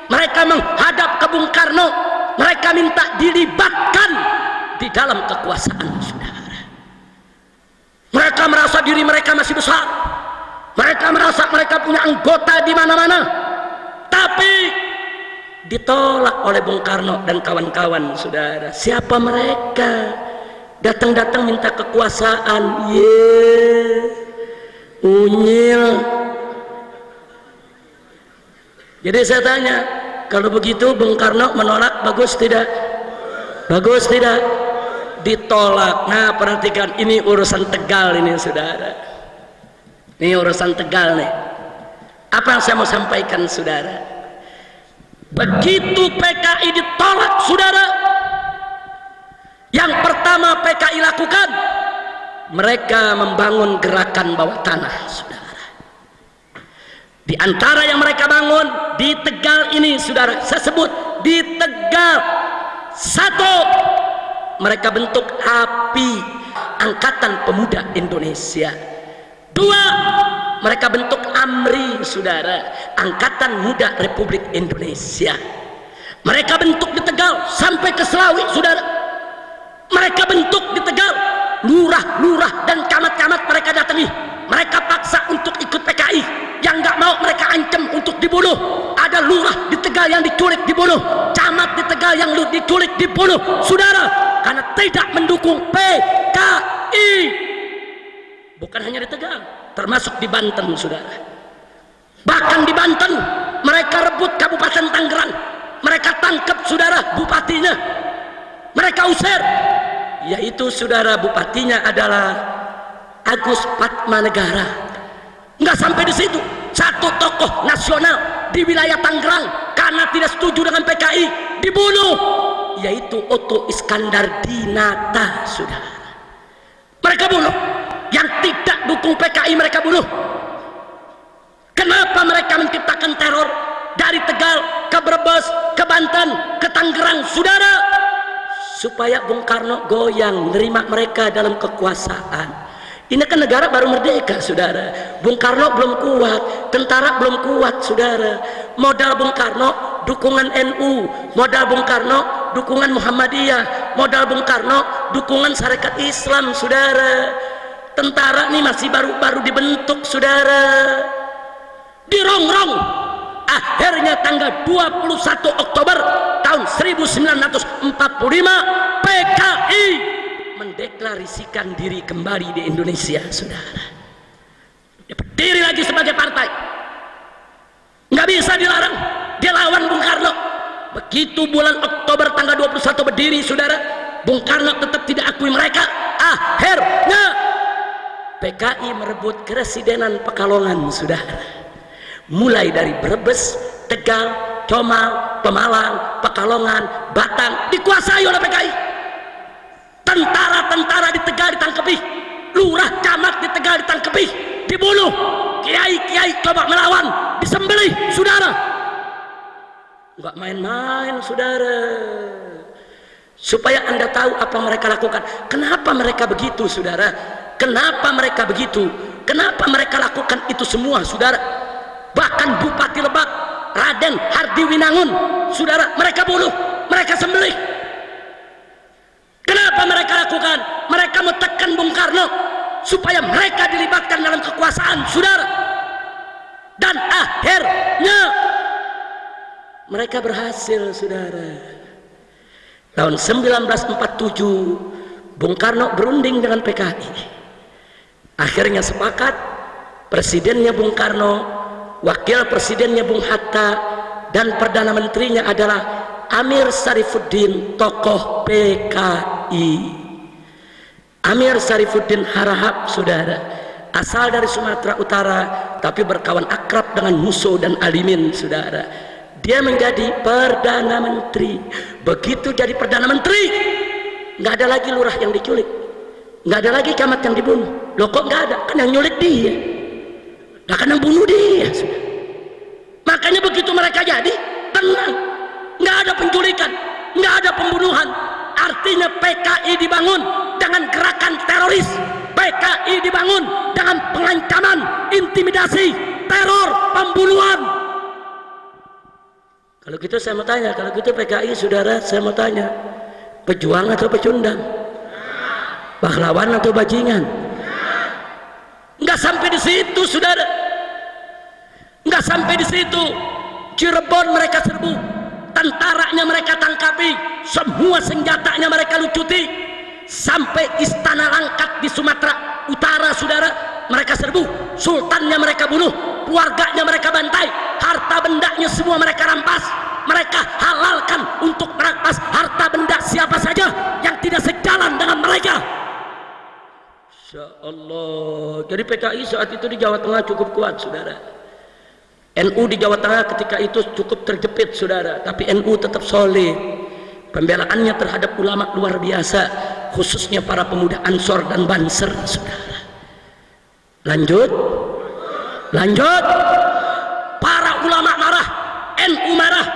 Mereka menghadap ke Bung Karno. Mereka minta dilibatkan di dalam kekuasaan, saudara. Mereka merasa diri mereka masih besar. Mereka merasa mereka punya anggota di mana-mana. Tapi ditolak oleh Bung Karno dan kawan-kawan, saudara. Siapa mereka? Datang-datang minta kekuasaan. Unyil. Jadi saya tanya, kalau begitu Bung Karno menolak, bagus tidak? Bagus tidak? Ditolak. Nah, perhatikan, ini urusan Tegal ini, saudara. Ini urusan Tegal nih. Apa yang saya mau sampaikan, saudara? Begitu PKI ditolak, saudara, yang pertama PKI lakukan, mereka membangun gerakan bawah tanah, saudara. Di antara yang mereka bangun di Tegal ini, saudara, saya sebut di Tegal. Satu, mereka bentuk API, Angkatan Pemuda Indonesia. Dua, mereka bentuk AMRI, saudara, Angkatan Muda Republik Indonesia. Mereka bentuk di Tegal sampai ke Selawi, saudara. Mereka bentuk di Tegal, lurah-lurah dan camat-camat mereka datangi. Mereka paksa untuk ikut PKI. Yang nggak mau mereka ancam untuk dibunuh. Ada lurah di Tegal yang diculik dibunuh, camat di Tegal yang diculik dibunuh, saudara, karena tidak mendukung PKI. Bukan hanya di Tegal, termasuk di Banten, saudara. Bahkan di Banten mereka rebut Kabupaten Tangerang. Mereka tangkap, saudara, bupatinya. Mereka usir, yaitu, saudara, bupatinya adalah Agus Patmanegara. Nggak sampai di situ, satu tokoh nasional di wilayah Tangerang karena tidak setuju dengan PKI dibunuh, yaitu Otto Iskandar Dinata, saudara. Mereka bunuh. Yang tidak dukung PKI mereka bunuh. Kenapa mereka menciptakan teror dari Tegal ke Brebes, ke Banten, ke Tangerang, saudara? Supaya Bung Karno goyang, nerima mereka dalam kekuasaan. Ini kan negara baru merdeka, saudara. Bung Karno belum kuat, tentara belum kuat, saudara. Modal Bung Karno dukungan NU, modal Bung Karno dukungan Muhammadiyah, modal Bung Karno dukungan Sarekat Islam, saudara. Tentara nih masih baru dibentuk, saudara. Dirongrong. Akhirnya tanggal 21 Oktober tahun 1945 PKI mendeklarasikan diri kembali di Indonesia, saudara. Dia berdiri lagi sebagai partai, nggak bisa dilarang. Dia lawan Bung Karno. Begitu bulan Oktober tanggal 21 berdiri, saudara, Bung Karno tetap tidak akui mereka. Akhirnya PKI merebut keresidenan Pekalongan, saudara. Mulai dari Brebes, Tegal, Comal, Pemalang, Pekalongan, Batang dikuasai oleh PKI. Tentara-tentara di Tegal ditangkepi, lurah camat di Tegal ditangkepi, dibunuh. Kiai-kiai coba melawan, sembelih, saudara. Enggak main-main, saudara. Supaya Anda tahu apa mereka lakukan. Kenapa mereka begitu, saudara? Kenapa mereka begitu? Kenapa mereka lakukan itu semua, saudara? Bahkan Bupati Lebak, Raden Hardi Winangun, saudara, mereka bunuh, mereka sembelih. Kenapa mereka lakukan? Mereka menekan Bung Karno supaya mereka dilibatkan dalam kekuasaan, saudara. Dan akhirnya mereka berhasil, saudara. Tahun 1947 Bung Karno berunding dengan PKI. Akhirnya sepakat, presidennya Bung Karno, wakil presidennya Bung Hatta, dan perdana menterinya adalah Amir Sarifuddin, tokoh PKI. Amir Sarifuddin Harahap, saudara, asal dari Sumatera Utara tapi berkawan akrab dengan Musso dan Alimin, saudara. Dia menjadi perdana menteri. Begitu jadi perdana menteri, nggak ada lagi lurah yang diculik, nggak ada lagi camat yang dibunuh. Loh kok nggak ada? Kan yang nyulik dia, nah kan yang bunuh dia. Makanya begitu mereka jadi tenang, nggak ada penculikan, nggak ada pembunuhan. Artinya PKI dibangun dengan gerakan teroris, PKI dibangun dengan pengancaman, intimidasi, teror, pembunuhan. Kalau gitu saya mau tanya, kalau gitu PKI, saudara, saya mau tanya, pejuang atau pecundang? Pahlawan atau bajingan? Nggak sampai di situ, saudara. Nggak sampai di situ. Cirebon mereka serbu, tentaranya mereka tangkapi, semua senjatanya mereka lucuti, sampai Istana Langkat di Sumatera Utara, saudara, mereka serbu, sultannya mereka bunuh, keluarganya mereka bantai, harta bendanya semua mereka rampas. Mereka halalkan untuk merampas harta benda siapa saja yang tidak sejalan dengan mereka. Insya Allah. Jadi PKI saat itu di Jawa Tengah cukup kuat, saudara. NU di Jawa Tengah ketika itu cukup terjepit, saudara, tapi NU tetap solid. Pembelaannya terhadap ulama luar biasa, khususnya para pemuda Ansor dan Banser, saudara. Lanjut. Para ulama marah, NU marah,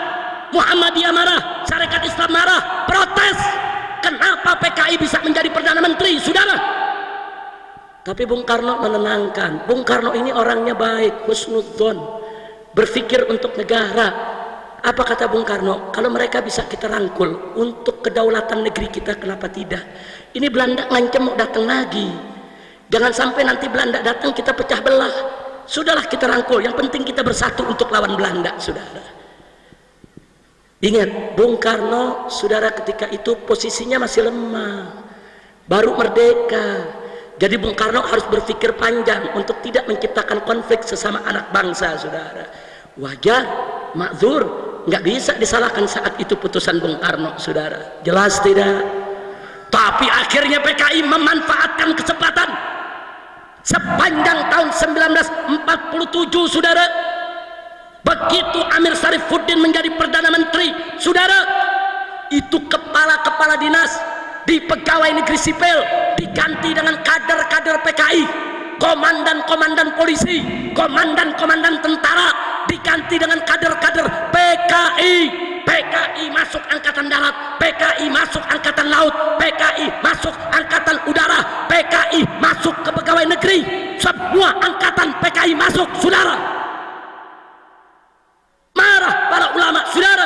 Muhammadiyah marah, Syarikat Islam marah, protes. Kenapa PKI bisa menjadi perdana menteri, saudara? Tapi Bung Karno menenangkan. Bung Karno ini orangnya baik, husnudzon, berpikir untuk negara. Apa kata Bung Karno? Kalau mereka bisa kita rangkul untuk kedaulatan negeri kita, kenapa tidak? Ini Belanda ngancam mau datang lagi. Jangan sampai nanti Belanda datang kita pecah belah. Sudahlah kita rangkul, yang penting kita bersatu untuk lawan Belanda, saudara. Ingat, Bung Karno, saudara, ketika itu posisinya masih lemah, baru merdeka. Jadi Bung Karno harus berpikir panjang untuk tidak menciptakan konflik sesama anak bangsa, saudara. Wajar, makzur, nggak bisa disalahkan saat itu putusan Bung Karno, saudara. Jelas tidak? Tapi akhirnya PKI memanfaatkan kesempatan. Sepanjang tahun 1947, saudara, begitu Amir Sarifuddin menjadi perdana menteri, saudara, itu kepala-kepala dinas di pegawai negeri sipil diganti dengan kader-kader PKI, komandan-komandan polisi, komandan-komandan tentara diganti dengan kader-kader PKI. PKI masuk angkatan darat, PKI masuk angkatan laut, PKI masuk angkatan udara, PKI masuk ke pegawai negeri, semua angkatan PKI masuk, saudara. Marah para ulama, saudara,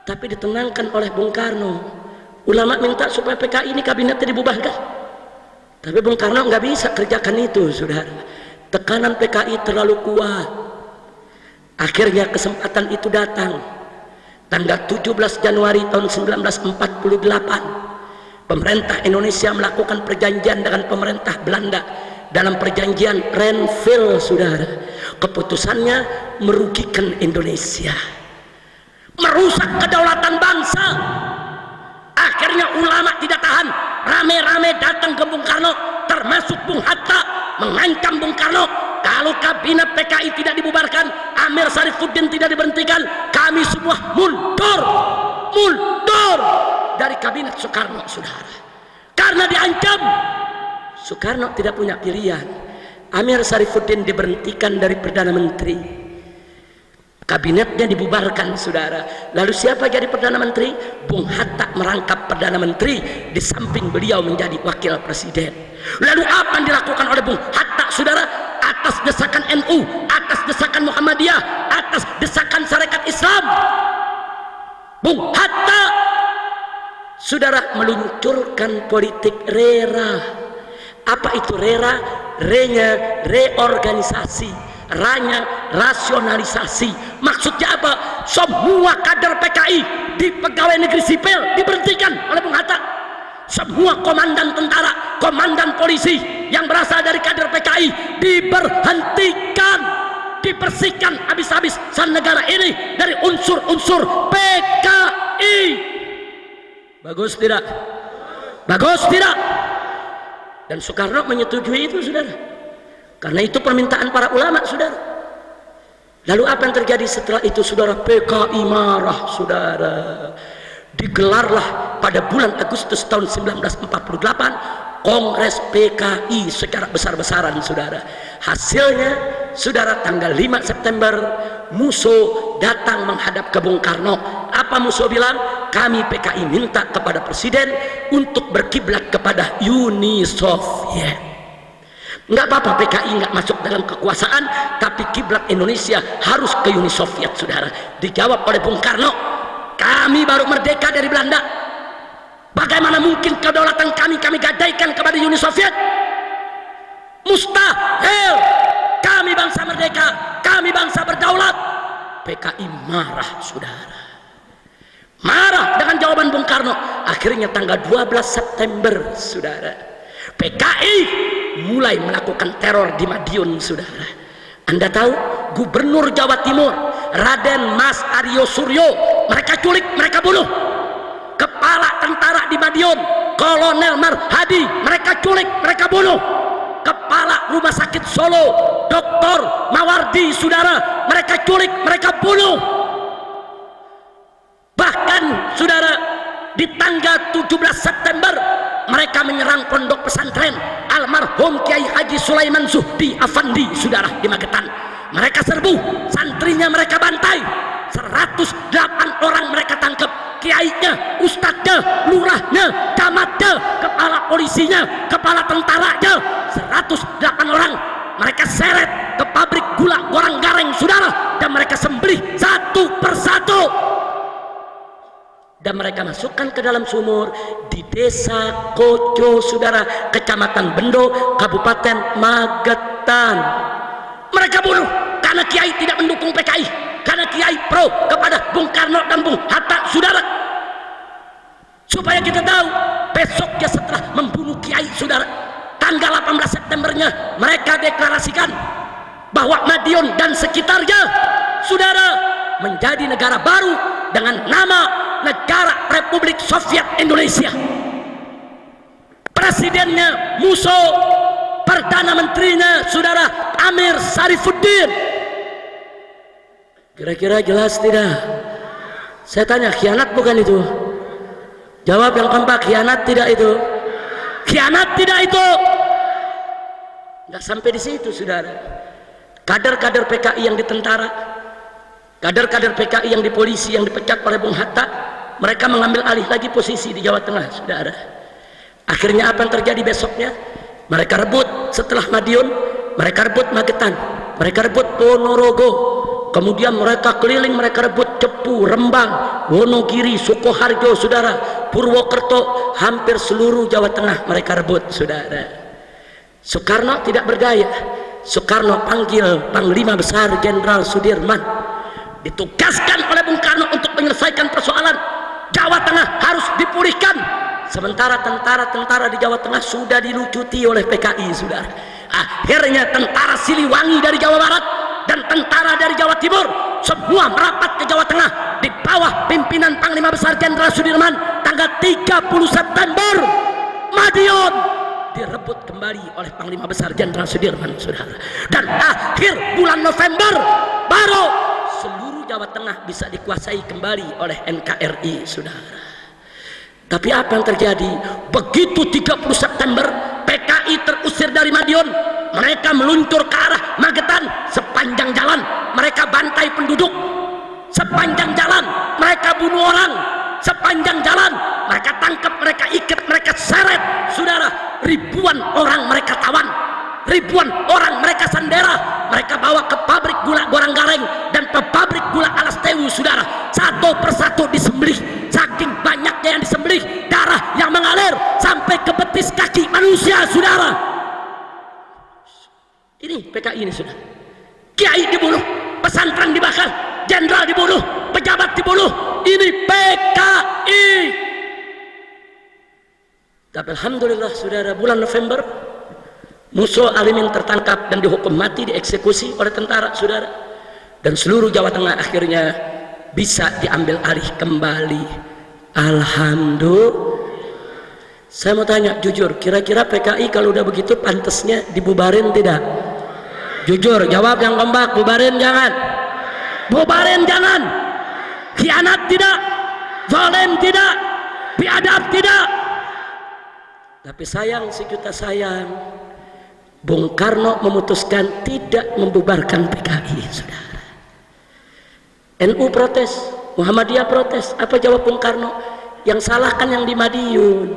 tapi ditenangkan oleh Bung Karno. Ulama minta supaya PKI ini kabinetnya dibubarkan, tapi Bung Karno nggak bisa kerjakan itu, saudara. Tekanan PKI terlalu kuat. Akhirnya kesempatan itu datang. Tanggal 17 Januari tahun 1948, pemerintah Indonesia melakukan perjanjian dengan pemerintah Belanda. Dalam perjanjian Renville, saudara, keputusannya merugikan Indonesia, merusak kedaulatan bangsa. Akhirnya ulama tidak tahan, rame-rame datang ke Bung Karno, termasuk Bung Hatta, mengancam Bung Karno, kalau kabinet PKI tidak dibubarkan, Amir Sarifuddin tidak diberhentikan, kami semua mundur dari kabinet Soekarno, saudara. Karena diancam, Soekarno tidak punya pilihan. Amir Sarifuddin diberhentikan dari Perdana Menteri. kabinetnya dibubarkan, saudara. Lalu siapa jadi Perdana Menteri? Bung Hatta merangkap Perdana Menteri, di samping beliau menjadi wakil presiden. Lalu apa yang dilakukan oleh Bung Hatta, saudara? Atas desakan NU, atas desakan Muhammadiyah, atas desakan Sarekat Islam, Bung Hatta, saudara, meluncurkan politik RERA. Apa itu RERA? Re-nya reorganisasi, R-nya rasionalisasi. Maksudnya apa? Semua kader PKI di pegawai negeri sipil diberhentikan oleh Bung Hatta. Semua komandan tentara, komandan polisi yang berasal dari kader PKI diberhentikan, dibersihkan habis-habis negara ini dari unsur-unsur PKI. Bagus tidak? Bagus tidak? Dan Soekarno menyetujui itu, saudara, karena itu permintaan para ulama, saudara. Lalu apa yang terjadi setelah itu, saudara? PKI marah, saudara. Digelarlah pada bulan Agustus tahun 1948 Kongres PKI secara besar-besaran, saudara. Hasilnya, saudara, tanggal 5 September Musso datang menghadap ke Bung Karno. Apa Musso bilang? Kami PKI minta kepada presiden untuk berkiblat kepada Uni Soviet. Nggak apa-apa PKI nggak masuk dalam kekuasaan, tapi kiblat Indonesia harus ke Uni Soviet, saudara. Dijawab oleh Bung Karno, kami baru merdeka dari Belanda, bagaimana mungkin kedaulatan kami gadaikan kepada Uni Soviet? Mustahil. Kami bangsa merdeka, kami bangsa berdaulat. PKI marah, saudara, marah dengan jawaban Bung Karno. Akhirnya tanggal 12 September, saudara, PKI mulai melakukan teror di Madiun, saudara. Anda tahu, Gubernur Jawa Timur Raden Mas Aryo Suryo mereka culik, mereka bunuh. Kepala tentara di Madiun Kolonel Marhadi mereka culik, mereka bunuh. Kepala Rumah Sakit Solo Dr. Mawardi, saudara, mereka culik, mereka bunuh. Bahkan, saudara, di tanggal 17 September mereka menyerang pondok pesantren almarhum Kiai Haji Sulaiman Zuhdi Afandi, saudara, di Magetan. Mereka serbu, santrinya mereka bantai, 108 orang mereka tangkap. Kiainya, ustadznya, lurahnya, camatnya, kepala polisinya, kepala tentaranya, 108 orang mereka seret ke pabrik gula Gorang Gareng, saudara, dan mereka sembelih satu persatu dan mereka masukkan ke dalam sumur di desa Koco, saudara, kecamatan Bendo, Kabupaten Magetan. Mereka bunuh karena Kiai tidak mendukung PKI, karena Kiai pro kepada Bung Karno dan Bung Hatta, saudara. Supaya kita tahu, besoknya setelah membunuh Kiai, saudara, tanggal 18 Septembernya mereka deklarasikan bahwa Madiun dan sekitarnya, saudara, menjadi negara baru dengan nama Negara Republik Soviet Indonesia. Presidennya Musso, Perdana Menterinya, saudara, Amir Sarifuddin. Kira-kira jelas tidak? Saya tanya, khianat bukan itu? Jawab yang kompak, khianat tidak itu? Khianat tidak itu? Nggak sampai di situ, saudara. Kader-kader PKI yang di tentara, kader-kader PKI yang di polisi yang dipecat oleh Bung Hatta, mereka mengambil alih lagi posisi di Jawa Tengah, saudara. Akhirnya apa yang terjadi besoknya? Mereka rebut setelah Madiun, mereka rebut Magetan, mereka rebut Ponorogo, kemudian mereka keliling, mereka rebut Cepu, Rembang, Wonogiri, Sukoharjo, saudara, Purwokerto, hampir seluruh Jawa Tengah mereka rebut, saudara. Soekarno tidak berdaya. Soekarno panggil Panglima Besar Jenderal Sudirman, ditugaskan oleh Bung Karno untuk menyelesaikan persoalan Jawa Tengah harus dipulihkan. Sementara tentara-tentara di Jawa Tengah sudah dilucuti oleh PKI, saudara. Akhirnya tentara Siliwangi dari Jawa Barat dan tentara dari Jawa Timur semua merapat ke Jawa Tengah di bawah pimpinan Panglima Besar Jenderal Sudirman. Tanggal 30 September Madiun direbut kembali oleh Panglima Besar Jenderal Sudirman, saudara. Dan akhir bulan November baru seluruh Jawa Tengah bisa dikuasai kembali oleh NKRI, saudara. Tapi apa yang terjadi? Begitu 30 September PKI terusir dari Madiun, mereka meluncur ke arah Magetan sepanjang jalan. Mereka bantai penduduk, sepanjang jalan mereka bunuh orang, sepanjang jalan mereka tangkap, mereka ikat, mereka seret. Saudara, ribuan orang mereka tawan, ribuan orang mereka sandera, mereka bawa ke pabrik gula Goranggareng dan ke pabrik gula Alas Tewu. Saudara, satu persatu disembelih. Saking banyaknya yang disembelih, darah yang mengalir sampai ke betis kaki manusia. Saudara, ini PKI ini. Saudara, kiai dibunuh, pesantren dibakar, jenderal dibunuh, pejabat dibunuh. Ini PKI. Tapi alhamdulillah saudara, bulan November Muso Alimin tertangkap dan dihukum mati, dieksekusi oleh tentara. Saudara, dan seluruh Jawa Tengah akhirnya bisa diambil alih kembali. Alhamdulillah. Saya mau tanya jujur, kira-kira PKI kalau udah begitu pantasnya dibubarin tidak? Jujur jawab yang kompak. Bubarin jangan? Bubarin jangan? Khianat tidak, zalim tidak, biadab tidak. Tapi sayang, sejuta sayang, Bung Karno memutuskan tidak membubarkan PKI. Saudara, NU protes, Muhammadiyah protes. Apa jawab Bung Karno? Yang salah kan yang di Madiun,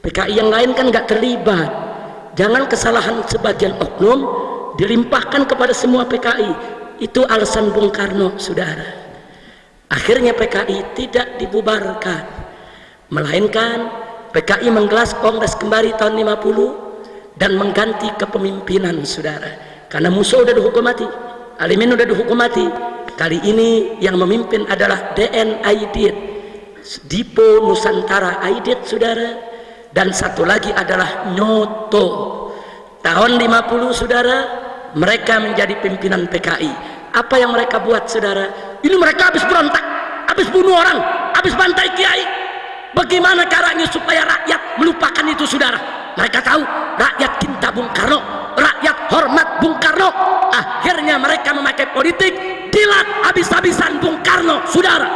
PKI yang lain kan nggak terlibat. Jangan kesalahan sebagian oknum dilimpahkan kepada semua PKI. Itu alasan Bung Karno. Saudara, akhirnya PKI tidak dibubarkan, melainkan PKI menggelar kongres kembali tahun 50 dan mengganti kepemimpinan. Saudara, karena Muso udah dihukum mati, Alimin udah dihukum mati, kali ini yang memimpin adalah DN Aidit, Dipo Nusantara Aidit. Saudara, dan satu lagi adalah Nyoto. Tahun 50 saudara, mereka menjadi pimpinan PKI. Apa yang mereka buat saudara? Ini mereka habis berontak, habis bunuh orang, habis bantai kiai. Bagaimana caranya supaya rakyat melupakan itu saudara? Mereka tahu rakyat cinta Bung Karno, rakyat hormat Bung Karno. Akhirnya mereka memakai politik, jilat habis-habisan Bung Karno. Saudara,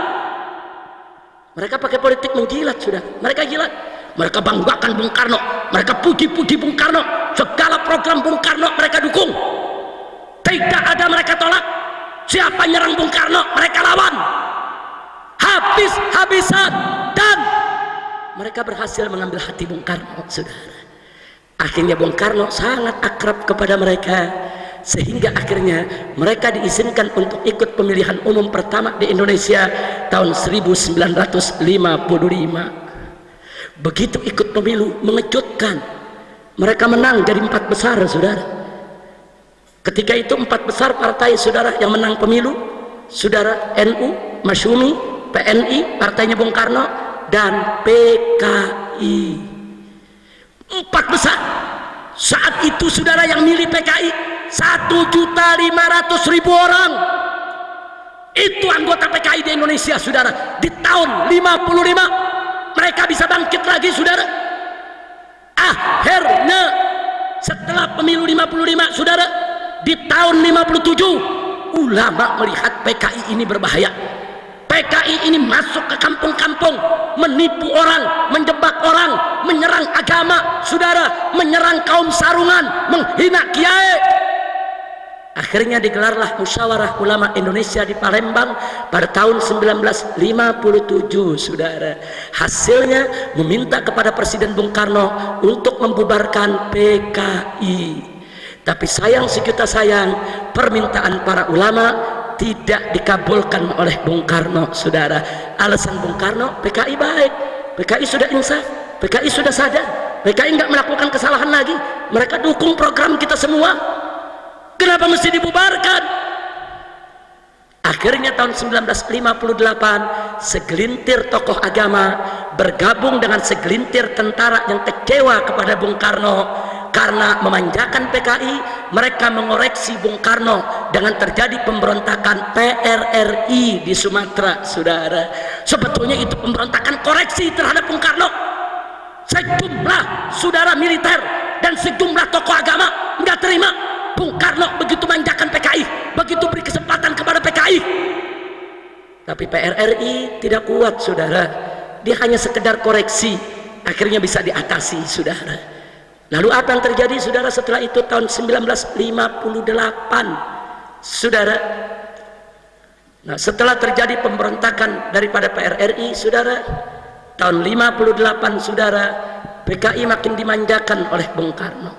mereka pakai politik menjilat. Saudara, mereka jilat, mereka banggakan Bung Karno, mereka puji-puji Bung Karno, segala program Bung Karno mereka dukung. Tidak ada mereka tolak. Siapa nyerang Bung Karno mereka lawan habis-habisan, dan mereka berhasil mengambil hati Bung Karno. Saudara, akhirnya Bung Karno sangat akrab kepada mereka, sehingga akhirnya mereka diizinkan untuk ikut pemilihan umum pertama di Indonesia tahun 1955. Begitu ikut pemilu, mengejutkan, mereka menang jadi 4 besar. Saudara, ketika itu 4 besar partai saudara yang menang pemilu, saudara, NU, Masyumi, PNI partainya Bung Karno, dan PKI. 4 besar. Saat itu saudara yang milih PKI 1.500.000 orang. Itu anggota PKI di Indonesia. Saudara, di tahun 55 mereka bisa bangkit lagi. Saudara, akhirnya setelah pemilu 55 saudara, di tahun 57 ulama melihat PKI ini berbahaya. PKI ini masuk ke kampung-kampung, menipu orang, menjebak orang, menyerang agama, saudara, menyerang kaum sarungan, menghina kiai. Akhirnya digelarlah musyawarah ulama Indonesia di Palembang pada tahun 1957. Saudara, hasilnya meminta kepada Presiden Bung Karno untuk membubarkan PKI. Tapi sayang sejuta sayang, permintaan para ulama tidak dikabulkan oleh Bung Karno. Saudara, alasan Bung Karno, PKI baik, PKI sudah insaf, PKI sudah sadar, PKI nggak melakukan kesalahan lagi, mereka dukung program kita semua, kenapa mesti dibubarkan? Akhirnya tahun 1958 segelintir tokoh agama bergabung dengan segelintir tentara yang kecewa kepada Bung Karno karena memanjakan PKI. Mereka mengoreksi Bung Karno dengan terjadi pemberontakan PRRI di Sumatera. Saudara, sebetulnya itu pemberontakan koreksi terhadap Bung Karno. Sejumlah saudara militer dan sejumlah tokoh agama nggak terima Bung Karno begitu manjakan PKI, begitu beri kesempatan kepada PKI. Tapi PRRI tidak kuat. Saudara, dia hanya sekedar koreksi, akhirnya bisa diatasi. Saudara, lalu apa yang terjadi saudara setelah itu? Tahun 1958 saudara, Nah, setelah terjadi pemberontakan daripada PRRI, saudara, tahun 58, saudara, PKI makin dimanjakan oleh Bung Karno.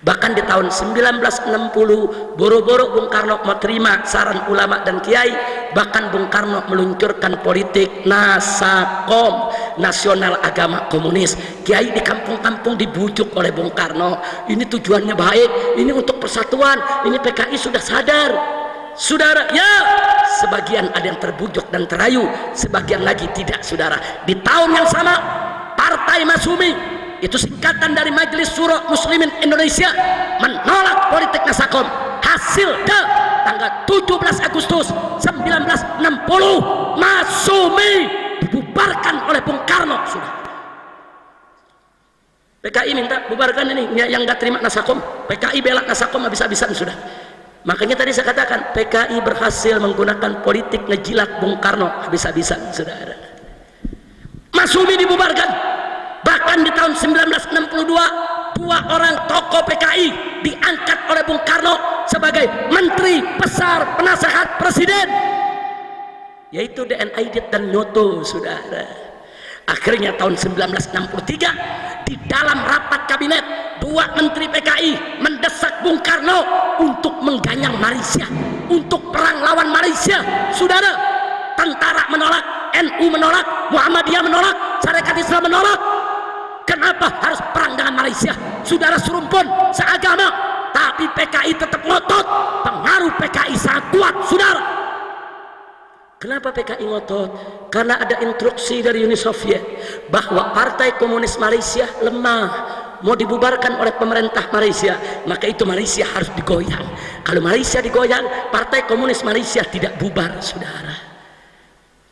Bahkan di tahun 1960, boro-boro Bung Karno mau terima saran ulama dan kiai, bahkan Bung Karno meluncurkan politik Nasakom, Nasional Agama Komunis. Kiai di kampung-kampung dibujuk oleh Bung Karno, ini tujuannya baik, ini untuk persatuan, ini PKI sudah sadar. Saudara, ya, sebagian ada yang terbujuk dan terayu, sebagian lagi tidak, saudara. Di tahun yang sama, Partai Masyumi, itu singkatan dari Majelis Syuro Muslimin Indonesia, menolak politik Nasakom. Hasilnya tanggal 17 Agustus 1960, Masyumi dibubarkan oleh Bung Karno, saudara. PKI minta bubarkan ini, yang nggak terima Nasakom. PKI bela Nasakom habis-habisan, sudah. Makanya tadi saya katakan PKI berhasil menggunakan politik ngejilat Bung Karno habis-habisan, saudara. Masyumi dibubarkan. Bahkan di tahun 1962, 2 orang tokoh PKI diangkat oleh Bung Karno sebagai Menteri Besar Penasehat Presiden, yaitu DN Aidit dan Nyoto, saudara. Akhirnya tahun 1963, di dalam rapat kabinet, 2 menteri PKI mendesak Bung Karno untuk mengganyang Malaysia, untuk perang lawan Malaysia, saudara. Tentara menolak, NU menolak, Muhammadiyah menolak, Syarikat Islam menolak. Kenapa harus perang dengan Malaysia? Saudara serumpun, seagama, tapi PKI tetap ngotot. Pengaruh PKI sangat kuat, saudara. Kenapa PKI ngotot? Karena ada instruksi dari Uni Soviet bahwa Partai Komunis Malaysia lemah, mau dibubarkan oleh pemerintah Malaysia, maka itu Malaysia harus digoyang. Kalau Malaysia digoyang, Partai Komunis Malaysia tidak bubar, saudara.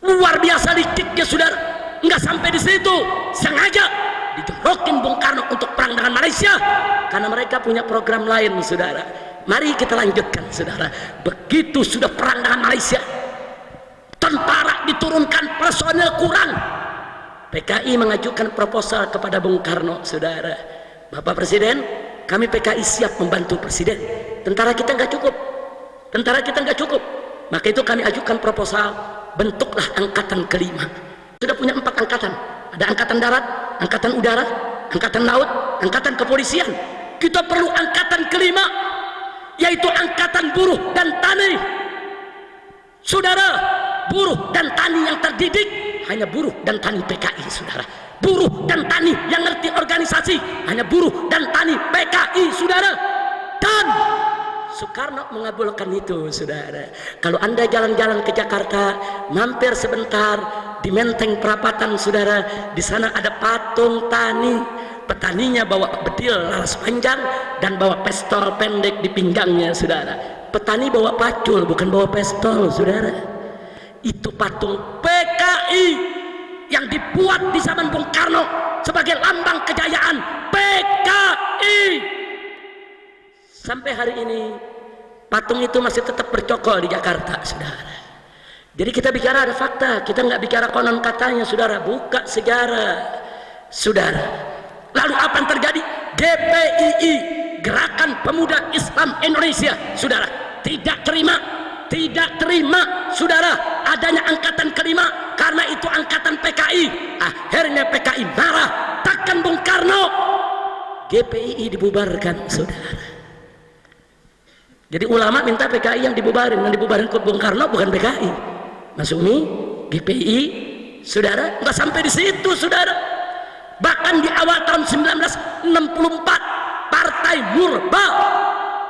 Luar biasa liciknya, saudara. Enggak sampai di situ, sengaja dijorokin Bung Karno untuk perang dengan Malaysia, karena mereka punya program lain, saudara. Mari kita lanjutkan, saudara. Begitu sudah perang dengan Malaysia, tentara diturunkan, personel kurang, PKI mengajukan proposal kepada Bung Karno, saudara. Bapak Presiden, kami PKI siap membantu Presiden. Tentara kita nggak cukup, tentara kita nggak cukup. Maka itu kami ajukan proposal, bentuklah angkatan kelima. Sudah punya 4 angkatan, ada angkatan darat, angkatan udara, angkatan laut, angkatan kepolisian. Kita perlu angkatan kelima, yaitu angkatan buruh dan tani, saudara. Buruh dan tani yang terdidik hanya buruh dan tani PKI, saudara. Buruh dan tani yang ngerti organisasi hanya buruh dan tani PKI, saudara. Dan Soekarno mengabulkan itu, saudara. Kalau Anda jalan-jalan ke Jakarta, mampir sebentar di Menteng Perapatan, saudara. Di sana ada patung tani. Petaninya bawa bedil laras panjang dan bawa pistol pendek di pinggangnya, saudara. Petani bawa pacul, bukan bawa pistol, saudara. Itu patung PKI yang dibuat di zaman Bung Karno sebagai lambang kejayaan PKI. Sampai hari ini patung itu masih tetap bercokol di Jakarta, saudara. Jadi kita bicara ada fakta, kita nggak bicara konon katanya, saudara. Buka sejarah, saudara. Lalu apa yang terjadi? GPII, Gerakan Pemuda Islam Indonesia, saudara, tidak terima, saudara, adanya angkatan kelima, karena itu angkatan PKI. Akhirnya PKI marah, tekan Bung Karno, GPII dibubarkan, saudara. Jadi ulama minta PKI yang dibubarin ke Bung Karno, bukan PKI. Masyumi, GPII, saudara, nggak sampai di situ, saudara. Bahkan di awal tahun 1964,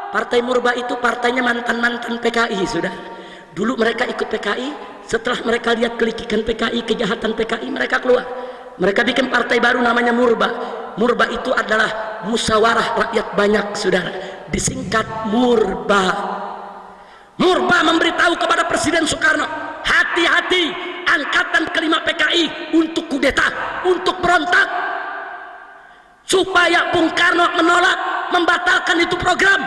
Partai Murba itu partainya mantan-mantan PKI, sudah. Dulu mereka ikut PKI, setelah mereka lihat kelikikan PKI, kejahatan PKI, mereka keluar. Mereka bikin partai baru namanya Murba. Murba itu adalah musyawarah rakyat banyak, saudara. Disingkat Murba. Murba memberitahu kepada Presiden Soekarno, hati-hati angkatan kelima PKI untuk kudeta, untuk berontak. Supaya Bung Karno menolak, membatalkan itu program.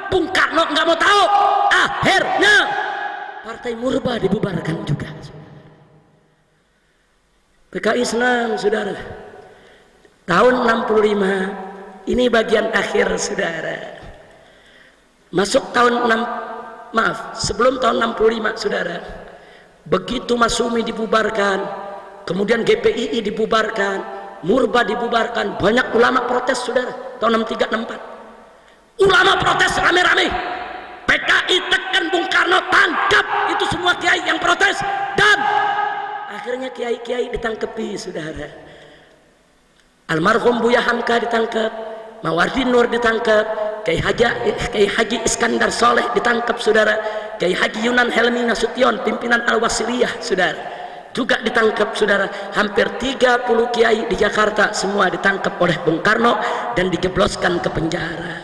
Bung Karno nggak mau tahu. Akhirnya Partai Murba dibubarkan juga. PKI senang, saudara. Tahun 65 ini bagian akhir, saudara. Masuk tahun sebelum tahun 65, saudara. Begitu Masumi dibubarkan, kemudian GPII dibubarkan, Murba dibubarkan, banyak ulama protes saudara, tahun 63 64. Ulama protes rame-rame. PKI tekan Bung Karno, tangkap itu semua kiai yang protes, dan akhirnya kiai-kiai ditangkepi saudara. Almarhum Buya Hamka ditangkap, Mawardi Nur ditangkap, Kiai Haji Iskandar Soleh ditangkap saudara, Kiai Haji Yunan Helmi Nasution pimpinan Al-Wasiliyah saudara juga ditangkap saudara. Hampir 30 kiai di Jakarta semua ditangkap oleh Bung Karno dan dijebloskan ke penjara.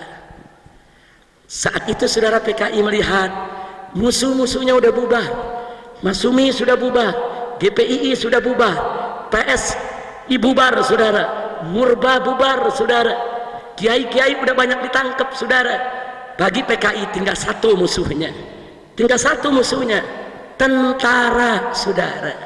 Saat itu saudara PKI melihat musuh-musuhnya udah bubar, Masumi sudah bubar, GPII sudah bubar, PSI bubar saudara, Murba bubar saudara, kiai-kiai udah banyak ditangkap saudara. Bagi PKI tinggal satu musuhnya, tentara saudara.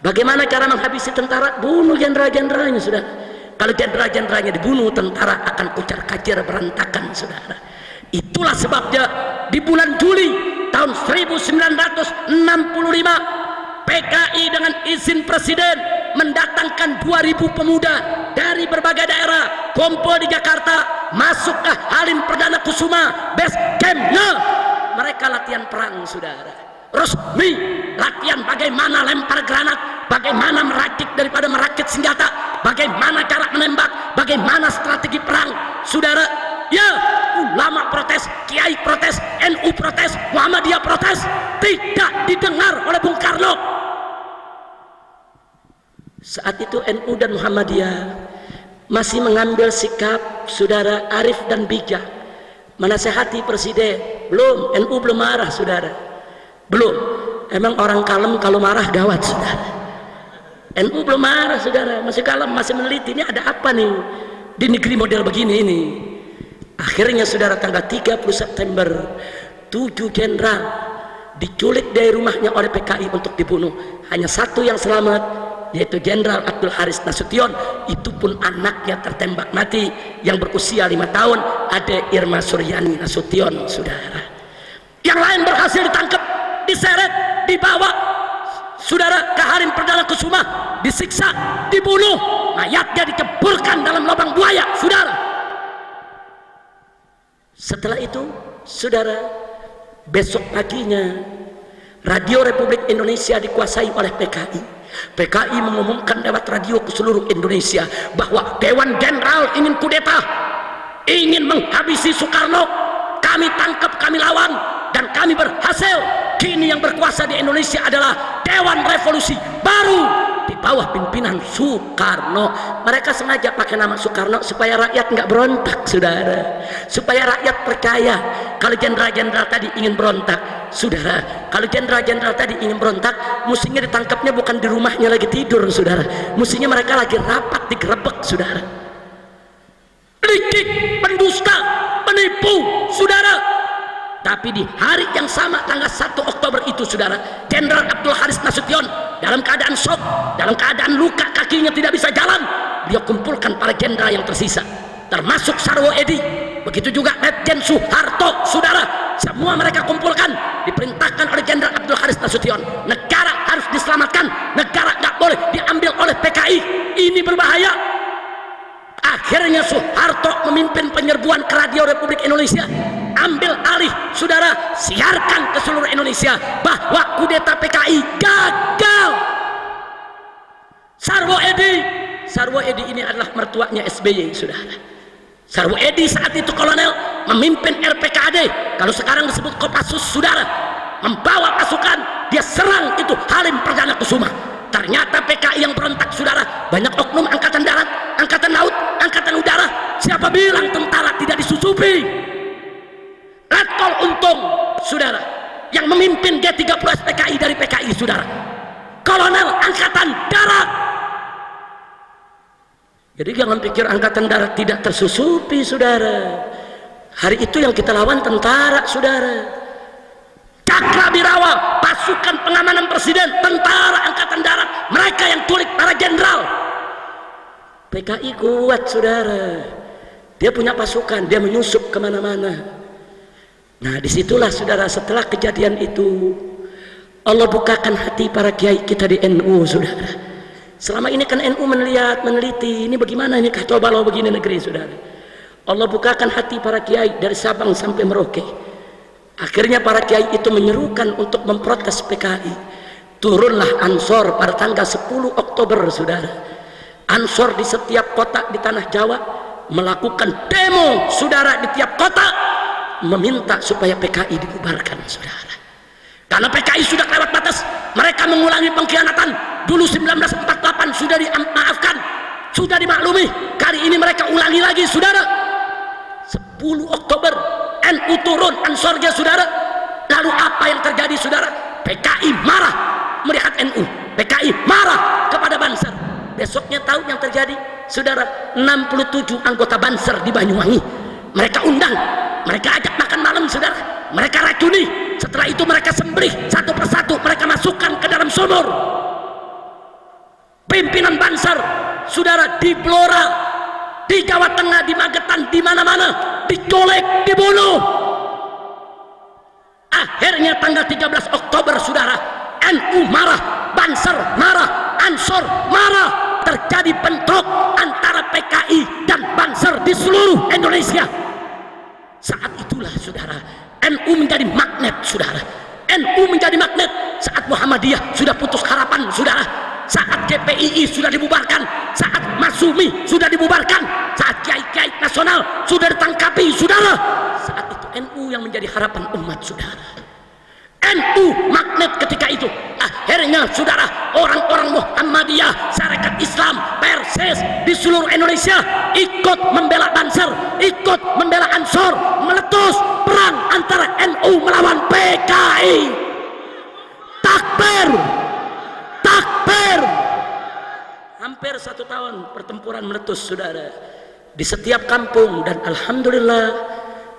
Bagaimana cara menghabisi tentara? Bunuh jenderal-jenderalnya saudara. Kalau jenderal-jenderalnya dibunuh, tentara akan kucar-kacir berantakan saudara. Itulah sebabnya di bulan Juli tahun 1965 PKI dengan izin presiden mendatangkan 2000 pemuda dari berbagai daerah kumpul di Jakarta, masuk ke Halim Perdana Kusuma, base campnya. Mereka latihan perang saudara, resmi latihan bagaimana lempar granat, bagaimana merakit senjata, bagaimana cara menembak, bagaimana strategi perang saudara. Ya, ulama protes, kiai protes, NU protes, Muhammadiyah protes, tidak didengar oleh Bung Karno. Saat itu NU dan Muhammadiyah masih mengambil sikap saudara arif dan bijak, menasehati presiden. Belum, NU belum marah saudara, belum. Emang orang kalem kalau marah gawat saudara. NU belum marah saudara, masih kalem, masih meneliti ini ada apa nih di negeri model begini ini. Akhirnya saudara tanggal 30 September 7 jenderal diculik dari rumahnya oleh PKI untuk dibunuh. Hanya satu yang selamat, yaitu Jenderal Abdul Haris Nasution. Itu pun anaknya tertembak mati yang berusia 5 tahun, Ade Irma Suryani Nasution saudara. Yang lain berhasil ditangkap, diseret, dibawa saudara ke Halim Perdana Kusuma, disiksa, dibunuh, mayatnya dikeburkan dalam lubang buaya saudara. Setelah itu saudara, besok paginya Radio Republik Indonesia dikuasai oleh PKI. PKI mengumumkan lewat radio ke seluruh Indonesia bahwa Dewan Jenderal ingin kudeta, ingin menghabisi Soekarno. Kami tangkap, kami lawan, dan kami berhasil. Kini yang berkuasa di Indonesia adalah Dewan Revolusi Baru di bawah pimpinan Soekarno. Mereka sengaja pakai nama Soekarno supaya rakyat nggak berontak saudara, supaya rakyat percaya kalau jenderal-jenderal tadi ingin berontak saudara. Kalau jenderal-jenderal tadi ingin berontak, mestinya ditangkapnya bukan di rumahnya lagi tidur saudara, mestinya mereka lagi rapat digerebek saudara. Licik, pendusta, penipu saudara. Tapi di hari yang sama tanggal 1 Oktober itu saudara, Jenderal Abdul Haris Nasution dalam keadaan shock, dalam keadaan luka, kakinya tidak bisa jalan, dia kumpulkan para jenderal yang tersisa, termasuk Sarwo Edi, begitu juga Letjen Soeharto saudara. Semua mereka kumpulkan, diperintahkan oleh Jenderal Abdul Haris Nasution. Negara harus diselamatkan, negara nggak boleh diambil oleh PKI, ini berbahaya. Akhirnya Soeharto memimpin penyerbuan ke Radio Republik Indonesia, ambil alih saudara, siarkan ke seluruh Indonesia bahwa kudeta PKI gagal. Sarwo Edi ini adalah mertuanya SBY saudara. Sarwo Edi saat itu kolonel, memimpin RPKAD, kalau sekarang disebut Kopassus saudara, membawa pasukan, dia serang itu Halim Perdana Kusuma. Ternyata PKI yang berontak saudara, banyak oknum angkatan darat, angkatan laut, angkatan udara. Siapa bilang tentara tidak disusupi? Letkol Untung saudara, yang memimpin G30 PKI dari PKI saudara, kolonel angkatan darat. Jadi jangan pikir angkatan darat tidak tersusupi saudara. Hari itu yang kita lawan tentara saudara. Cakrabirawa, pasukan pengamanan presiden, tentara angkatan darat, mereka yang culik para jenderal. PKI kuat saudara, dia punya pasukan, dia menyusup kemana-mana. Nah disitulah saudara, setelah kejadian itu Allah bukakan hati para kiai kita di NU, saudara. Selama ini kan NU meneliti, ini bagaimana ini kacau balau begini negeri, saudara. Allah bukakan hati para kiai dari Sabang sampai Merauke. Akhirnya para kiai itu menyerukan untuk memprotes PKI. Turunlah Ansor pada tanggal 10 Oktober, saudara. Ansor di setiap kota di tanah Jawa melakukan demo, saudara, di tiap kota meminta supaya PKI dibubarkan, saudara. Karena PKI sudah lewat batas, mereka mengulangi pengkhianatan. Dulu 1948 sudah dimaafkan, sudah dimaklumi. Kali ini mereka ulangi lagi, saudara. 10 Oktober NU turun Ansornya, saudara. Lalu apa yang terjadi, saudara? PKI marah melihat NU, PKI marah kepada Banser. Besoknya tahu yang terjadi, saudara? 67 anggota Banser di Banyuwangi mereka undang, mereka ajak makan malam, saudara. Mereka racuni, setelah itu mereka sembelih satu persatu, mereka masukkan ke dalam sumur. Pimpinan Banser, saudara, di Blora, di Jawa Tengah, di Magetan, di mana-mana dicolek, dibunuh. Akhirnya tanggal 13 Oktober, saudara, NU marah, Banser marah, Ansor marah. Terjadi bentrok antara PKI dan Banser di seluruh Indonesia. Saat itulah, saudara, NU menjadi magnet, saudara. NU menjadi magnet saat Muhammadiyah sudah putus harapan, saudara. Saat GPII sudah dibubarkan, saat Masumi sudah dibubarkan, saat kiai-kiai nasional sudah ditangkapi, saudara. Saat itu NU yang menjadi harapan umat, saudara. NU magnet ketika itu. Akhirnya, saudara, orang-orang Muhammadiyah, Sarekat Islam, Persis di seluruh Indonesia ikut membela Banser, ikut membela Ansor, meletus perang antara NU melawan PKI. Takbir, takbir. Hampir 1 tahun pertempuran meletus, saudara, di setiap kampung. Dan alhamdulillah,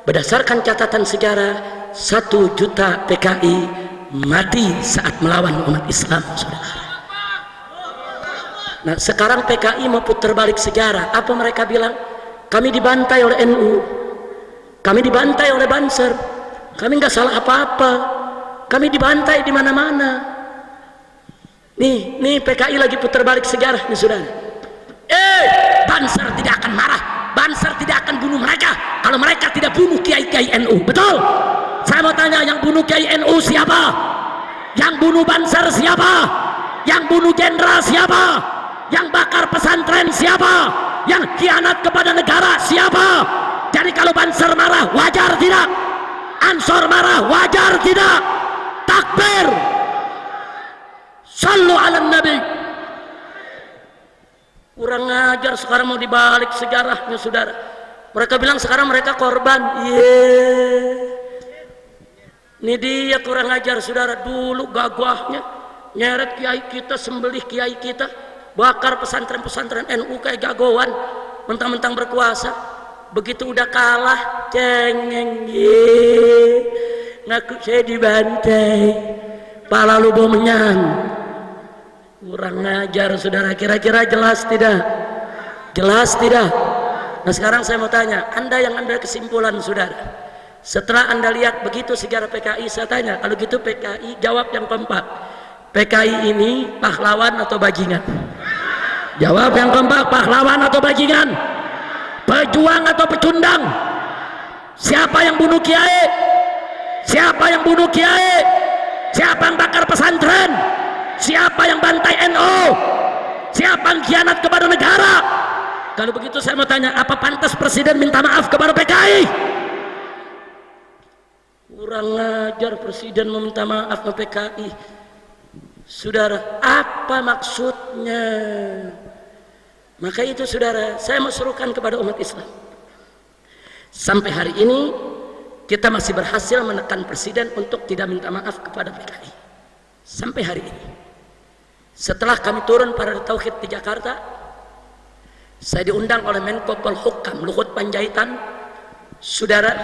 berdasarkan catatan sejarah, 1 juta PKI mati saat melawan umat Islam, saudara. Nah, sekarang PKI mau putar balik sejarah. Apa mereka bilang? Kami dibantai oleh NU, kami dibantai oleh Banser, kami nggak salah apa-apa, kami dibantai di mana-mana. Nih PKI lagi putar balik sejarah nih, saudara. Banser tidak akan marah, Banser tidak akan bunuh mereka kalau mereka tidak bunuh kiai-kiai NU. Betul? Saya mau tanya, yang bunuh kiai NU siapa? Yang bunuh Banser siapa? Yang bunuh jenderal siapa? Yang bakar pesantren siapa? Yang khianat kepada negara siapa? Jadi kalau Banser marah, wajar tidak? Ansor marah, wajar tidak? Takbir. Sallu ala Nabi. Kurang ajar, sekarang mau dibalik sejarahnya, saudara. Mereka bilang sekarang mereka korban. Ini dia kurang ajar, saudara. Dulu gagahnya nyeret kiai kita, sembelih kiai kita, bakar pesantren-pesantren NU kayak jagoan, mentang-mentang berkuasa. Begitu udah kalah, cengeng, ngaku saya dibantai, pala lu bomenyan. Kurang ajar, saudara. Kira-kira jelas tidak? Jelas tidak? Nah, sekarang saya mau tanya, Anda yang ambil kesimpulan, saudara. Setelah Anda lihat begitu sejarah PKI, saya tanya, kalau gitu PKI jawab yang keempat. PKI ini pahlawan atau bajingan? Jawab yang keempat, pahlawan atau bajingan? Pejuang atau pecundang? Siapa yang bunuh kiai? Siapa yang bunuh kiai? Siapa yang bakar pesantren? Siapa yang bantai NU? Siapa yang khianat kepada negara? Kalau begitu saya mau tanya, apa pantas presiden minta maaf kepada PKI? Kurang ajar presiden meminta maaf ke PKI. Saudara, apa maksudnya? Maka itu, saudara, saya mau serukan kepada umat Islam. Sampai hari ini kita masih berhasil menekan presiden untuk tidak minta maaf kepada PKI. Sampai hari ini. Setelah kami turun pada Tauhid di Jakarta, saya diundang oleh Menko Polhukam Luhut Panjaitan. Saudara,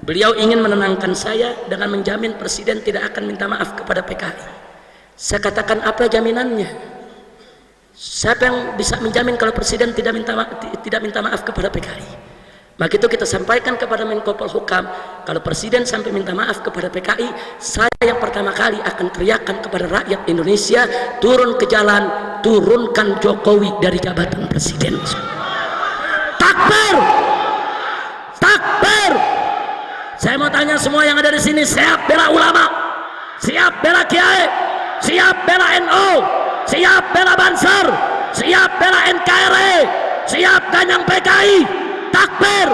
beliau ingin menenangkan saya dengan menjamin presiden tidak akan minta maaf kepada PKI. Saya katakan, apa jaminannya? Siapa yang bisa menjamin kalau presiden tidak minta maaf kepada PKI? Maka itu kita sampaikan kepada Menko Polhukam, kalau presiden sampai minta maaf kepada PKI, saya yang pertama kali akan teriakkan kepada rakyat Indonesia, turun ke jalan, turunkan Jokowi dari jabatan presiden. Takbir! Takbir! Saya mau tanya semua yang ada di sini, siap bela ulama? Siap bela kiai? Siap bela NU? Siap bela Banser? Siap bela NKRI? Siap ganyang PKI? Takbir!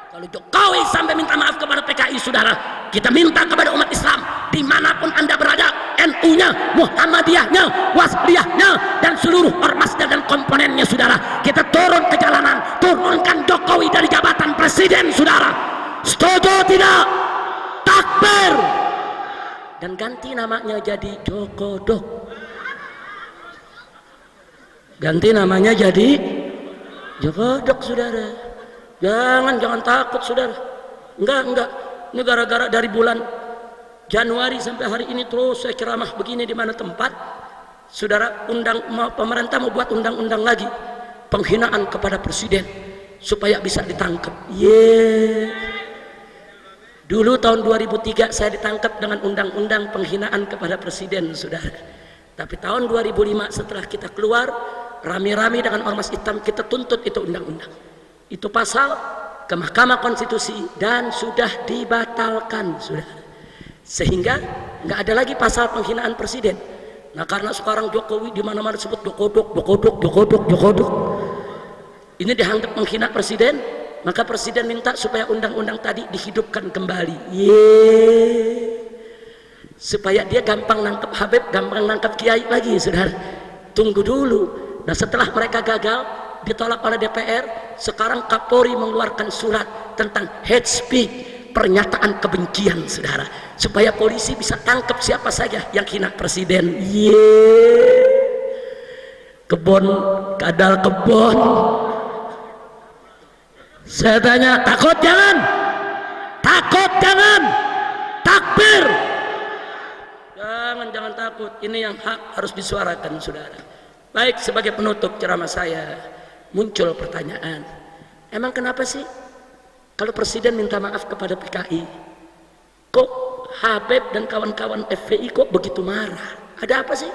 Kalau Jokowi sampai minta maaf kepada PKI, saudara, kita minta kepada umat Islam dimanapun anda berada, NU-nya, Muhammadiyahnya, Wasliyahnya, dan seluruh ormasnya dan komponennya, saudara, kita turun ke jalanan, turunkan Jokowi dari jabatan presiden, saudara. Setuju tidak? Takbir! Dan ganti namanya jadi Jokodok. Ganti namanya jadi Jokodok, saudara. Jangan takut, saudara. Enggak. Ini gara-gara dari bulan Januari sampai hari ini terus saya ceramah begini di mana tempat, saudara, pemerintah mau buat undang-undang lagi penghinaan kepada presiden supaya bisa ditangkap. Dulu tahun 2003 saya ditangkap dengan undang-undang penghinaan kepada presiden, saudara. Tapi tahun 2005 setelah kita keluar, rame-rame dengan ormas hitam kita tuntut itu undang-undang, itu pasal ke Mahkamah Konstitusi dan sudah dibatalkan, sudah, sehingga nggak ada lagi pasal penghinaan presiden. Nah, karena sekarang Jokowi di mana-mana disebut Jokodok, ini dianggap menghina presiden, maka presiden minta supaya undang-undang tadi dihidupkan kembali, supaya dia gampang nangkep Habib, gampang nangkep Kiai lagi, saudara. Tunggu dulu. Nah, setelah mereka gagal, ditolak oleh DPR, sekarang Kapolri mengeluarkan surat tentang hate speech, pernyataan kebencian, saudara, supaya polisi bisa tangkap siapa saja yang hina presiden. Kadal kebon. Saya tanya, takut jangan? Takut jangan? Takbir! Jangan takut. Ini yang hak harus disuarakan, saudara. Baik, sebagai penutup ceramah saya, muncul pertanyaan, emang kenapa sih kalau presiden minta maaf kepada PKI, kok Habib dan kawan-kawan FPI kok begitu marah? Ada apa sih?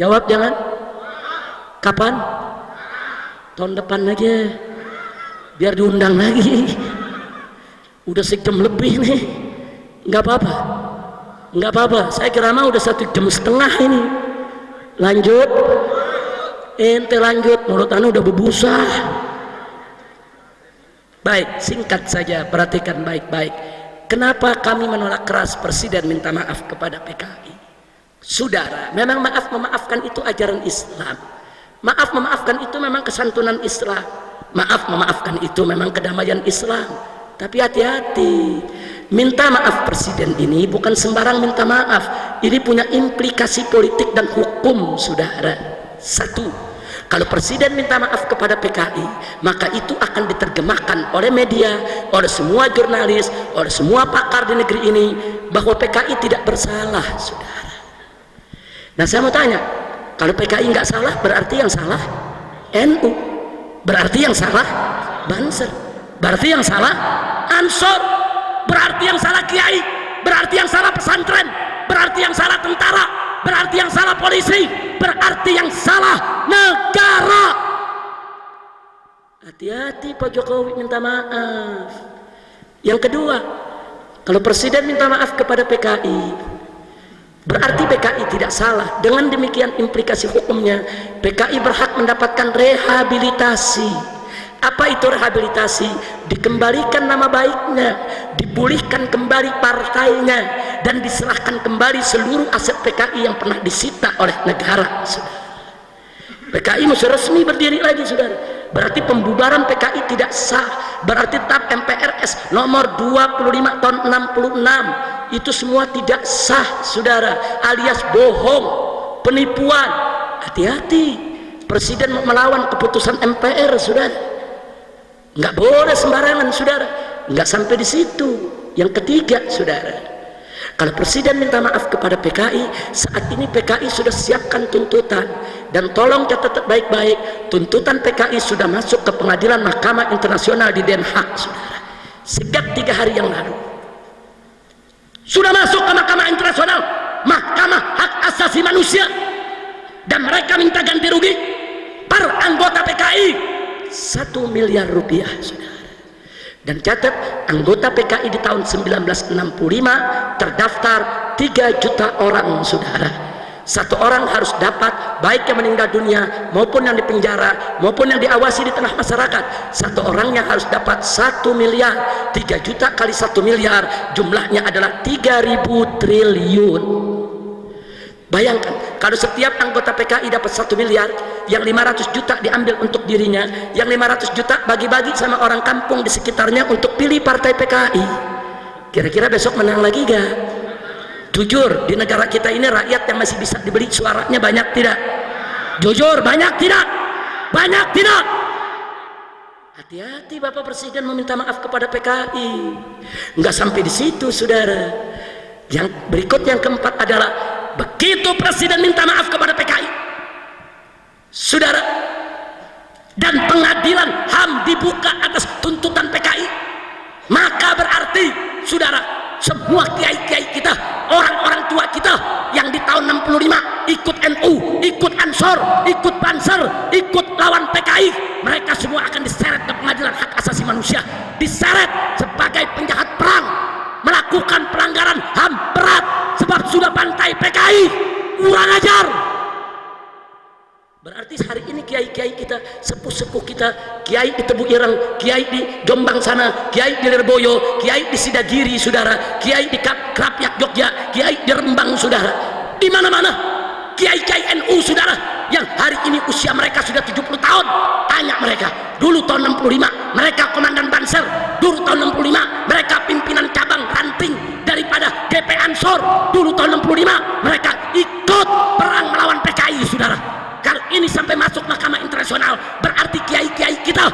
Jawab jangan. Kapan? Tahun depan aja, biar diundang lagi. Udah sejam lebih nih. Nggak apa-apa, saya kira mah udah 1,5 jam ini. Lanjut, ente lanjut, mulut anu udah berbusa. Baik, singkat saja, perhatikan baik-baik. Kenapa kami menolak keras presiden minta maaf kepada PKI? Saudara, memang memaafkan itu ajaran Islam. Memaafkan itu memang kesantunan Islam. Memaafkan itu memang kedamaian Islam. Tapi hati-hati, minta maaf presiden ini bukan sembarang minta maaf. Ini punya implikasi politik dan hukum, saudara. Satu, kalau presiden minta maaf kepada PKI, maka itu akan diterjemahkan oleh media, oleh semua jurnalis, oleh semua pakar di negeri ini bahwa PKI tidak bersalah, saudara. Nah, saya mau tanya, kalau PKI nggak salah, berarti yang salah NU, berarti yang salah Banser, berarti yang salah Ansor, berarti yang salah Kiai, berarti yang salah pesantren, berarti yang salah tentara, berarti yang salah polisi, berarti yang salah negara. Hati-hati Pak Jokowi minta maaf. Yang kedua, kalau presiden minta maaf kepada PKI, berarti PKI tidak salah. Dengan demikian implikasi hukumnya, PKI berhak mendapatkan rehabilitasi. Apa itu rehabilitasi? Dikembalikan nama baiknya, dipulihkan kembali partainya, dan diserahkan kembali seluruh aset PKI yang pernah disita oleh negara, saudara. PKI mesti resmi berdiri lagi, saudara. Berarti pembubaran PKI tidak sah. Berarti TAP MPRS nomor 25 tahun 66 itu semua tidak sah, saudara, alias bohong, penipuan. Hati-hati, presiden melawan keputusan MPR, saudara. Nggak boleh sembarangan, saudara. Nggak sampai di situ. Yang ketiga, saudara, Kalau presiden minta maaf kepada PKI, saat ini PKI sudah siapkan tuntutan, dan tolong catat baik-baik, tuntutan PKI sudah masuk ke pengadilan Mahkamah Internasional di Den Haag, saudara. Sejak 3 hari yang lalu sudah masuk ke Mahkamah Internasional, Mahkamah Hak Asasi Manusia, dan mereka minta ganti rugi per anggota PKI 1 miliar rupiah, saudara. Dan catat, anggota PKI di tahun 1965 terdaftar 3 juta orang, saudara. Satu orang harus dapat, baik yang meninggal dunia maupun yang dipenjara maupun yang diawasi di tengah masyarakat, satu orangnya harus dapat 1 miliar. 3 juta kali 1 miliar jumlahnya adalah 3.000 triliun. Bayangkan kalau setiap anggota PKI dapat 1 miliar, yang 500 juta diambil untuk dirinya, yang 500 juta bagi-bagi sama orang kampung di sekitarnya untuk pilih partai PKI. Kira-kira besok menang lagi gak? Jujur, di negara kita ini rakyat yang masih bisa dibeli suaranya banyak tidak? Jujur, banyak tidak? Banyak tidak? Hati-hati Bapak Presiden meminta maaf kepada PKI. Enggak sampai di situ, saudara. Yang berikut, yang keempat adalah, begitu presiden minta maaf kepada PKI, saudara, dan pengadilan HAM dibuka atas tuntutan PKI, maka berarti, saudara, semua kiai-kiai kita, orang-orang tua kita yang di tahun 65 ikut NU, ikut Ansor, ikut Banser, ikut lawan PKI, mereka semua akan diseret ke pengadilan hak asasi manusia, diseret sebagai penjahat perang, melakukan pelanggaran HAM berat sebab sudah bantai PKI, kurang ajar. Berarti hari ini kiai-kiai kita, sepuh-sepuh kita, kiai di Tebu Ireng, kiai di Jombang sana, kiai di Lirboyo, kiai di Sidagiri, saudara, kiai di Krapyak Jogja, kiai di Rembang, saudara, di mana-mana kiai-kiai NU, saudara, yang hari ini usia mereka sudah 70 tahun. Tanya mereka, dulu tahun 65 mereka komandan Banser, dulu tahun 65 mereka pimpinan cabang ranting daripada GP Ansor, dulu tahun 65 mereka ikut perang melawan PKI, saudara. Kalau ini sampai masuk Mahkamah Internasional, berarti kiai-kiai kita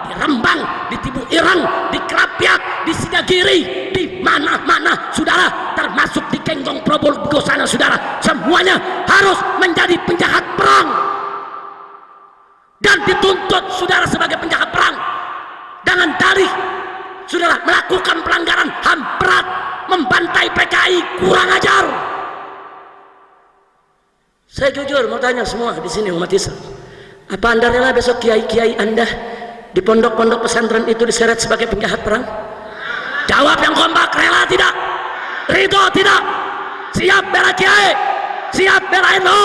di Rembang, di Tebu Ireng, di Krapyak, di Sidagiri, di mana-mana, saudara, termasuk di Kenggong Probolinggo sana, saudara, semuanya harus menjadi penjahat perang dan dituntut, saudara, sebagai penjahat perang dengan dalih, saudara, melakukan pelanggaran HAM berat, membantai PKI, kurang ajar. Saya jujur mau tanya semua di sini umat Islam, apa Anda rela besok kiai-kiai Anda di pondok-pondok pesantren itu diseret sebagai penjahat perang? Jawab yang kompak, rela tidak? Ridho tidak? Siap bela kiai? Siap bela NU?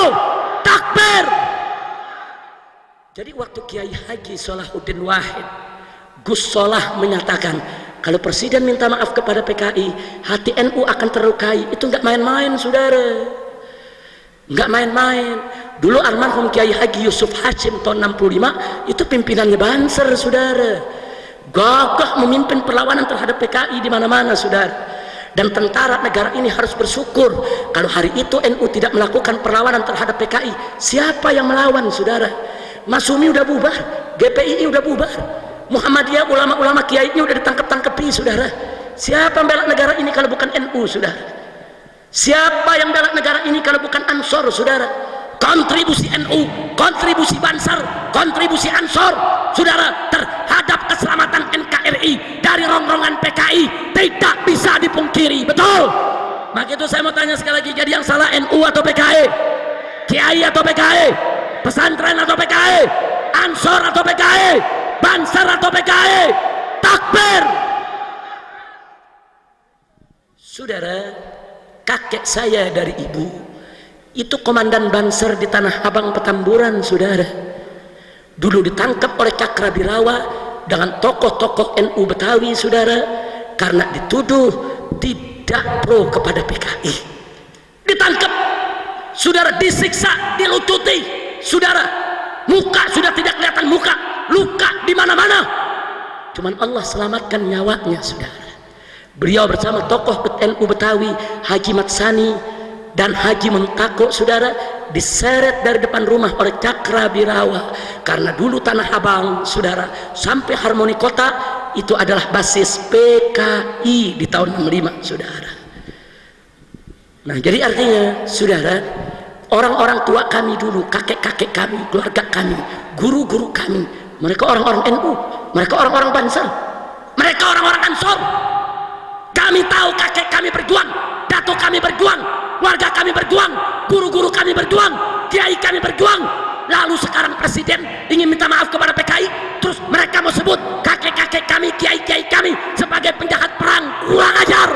Takbir! Jadi waktu Kiai Haji Salahuddin Wahid Gus Solah menyatakan, kalau presiden minta maaf kepada PKI, hati NU akan terlukai, itu nggak main-main, saudara, nggak main-main. Dulu almarhum Kiai Haji Yusuf Hashim tahun 65 itu pimpinannya Banser, saudara, gagah memimpin perlawanan terhadap PKI di mana-mana, saudara. Dan tentara negara ini harus bersyukur kalau hari itu NU tidak melakukan perlawanan terhadap PKI. Siapa yang melawan, saudara? Masumi udah bubar, GPII udah bubar, Muhammadiyah, ulama-ulama kiainya udah ditangkap-tangkepi, saudara. Siapa yang bela negara ini kalau bukan NU, saudara? Siapa yang bela negara ini kalau bukan Ansor, saudara? Kontribusi NU, kontribusi Banser, kontribusi Ansor, saudara, terhadap keselamatan NKRI dari rongrongan PKI tidak bisa dipungkiri, betul? Maka itu saya mau tanya sekali lagi, jadi yang salah NU atau PKI? Kiai atau PKI? Pesantren atau PKI? Ansor atau PKI? Banser atau PKI? Takbir! Saudara, kakek saya dari ibu itu komandan Banser di Tanah Abang Petamburan, saudara. Dulu ditangkap oleh Cakrabirawa dengan tokoh-tokoh NU Betawi, saudara, karena dituduh tidak pro kepada PKI. Ditangkap, saudara, disiksa, dilucuti, saudara, muka sudah tidak kelihatan muka, luka di mana-mana. Cuman Allah selamatkan nyawanya, saudara. Beliau bersama tokoh NU Betawi Haji Matsani dan Haji Muntako, saudara, diseret dari depan rumah oleh Cakrabirawa karena dulu Tanah Abang, saudara, sampai Harmoni Kota itu adalah basis PKI di tahun 65, saudara. Nah, jadi artinya, saudara, orang-orang tua kami dulu, kakek-kakek kami, keluarga kami, guru-guru kami, mereka orang-orang NU, mereka orang-orang Banser, mereka orang-orang Ansor. Kami tahu kakek kami berjuang, datuk kami berjuang, warga kami berjuang, guru-guru kami berjuang, kiai kami berjuang. Lalu sekarang presiden ingin minta maaf kepada PKI, terus mereka mau sebut kakek-kakek kami, kiai-kiai kami sebagai penjahat perang. Kurang ajar.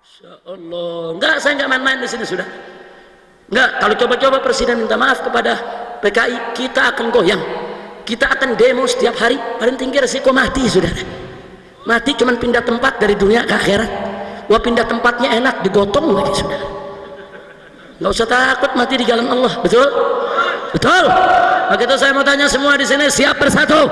Insya Allah, enggak, saya enggak main-main di sini, sudah. Enggak, kalau coba-coba presiden minta maaf kepada PKI, kita akan goyang, kita akan demo setiap hari. Paling tinggi resiko mati, saudara. Mati cuman pindah tempat dari dunia ke akhirat. Wah, pindah tempatnya enak, digotong lagi, saudara. Nggak usah takut mati di jalan Allah, betul? Betul. Maka itu saya mau tanya semua di sini, siap bersatu?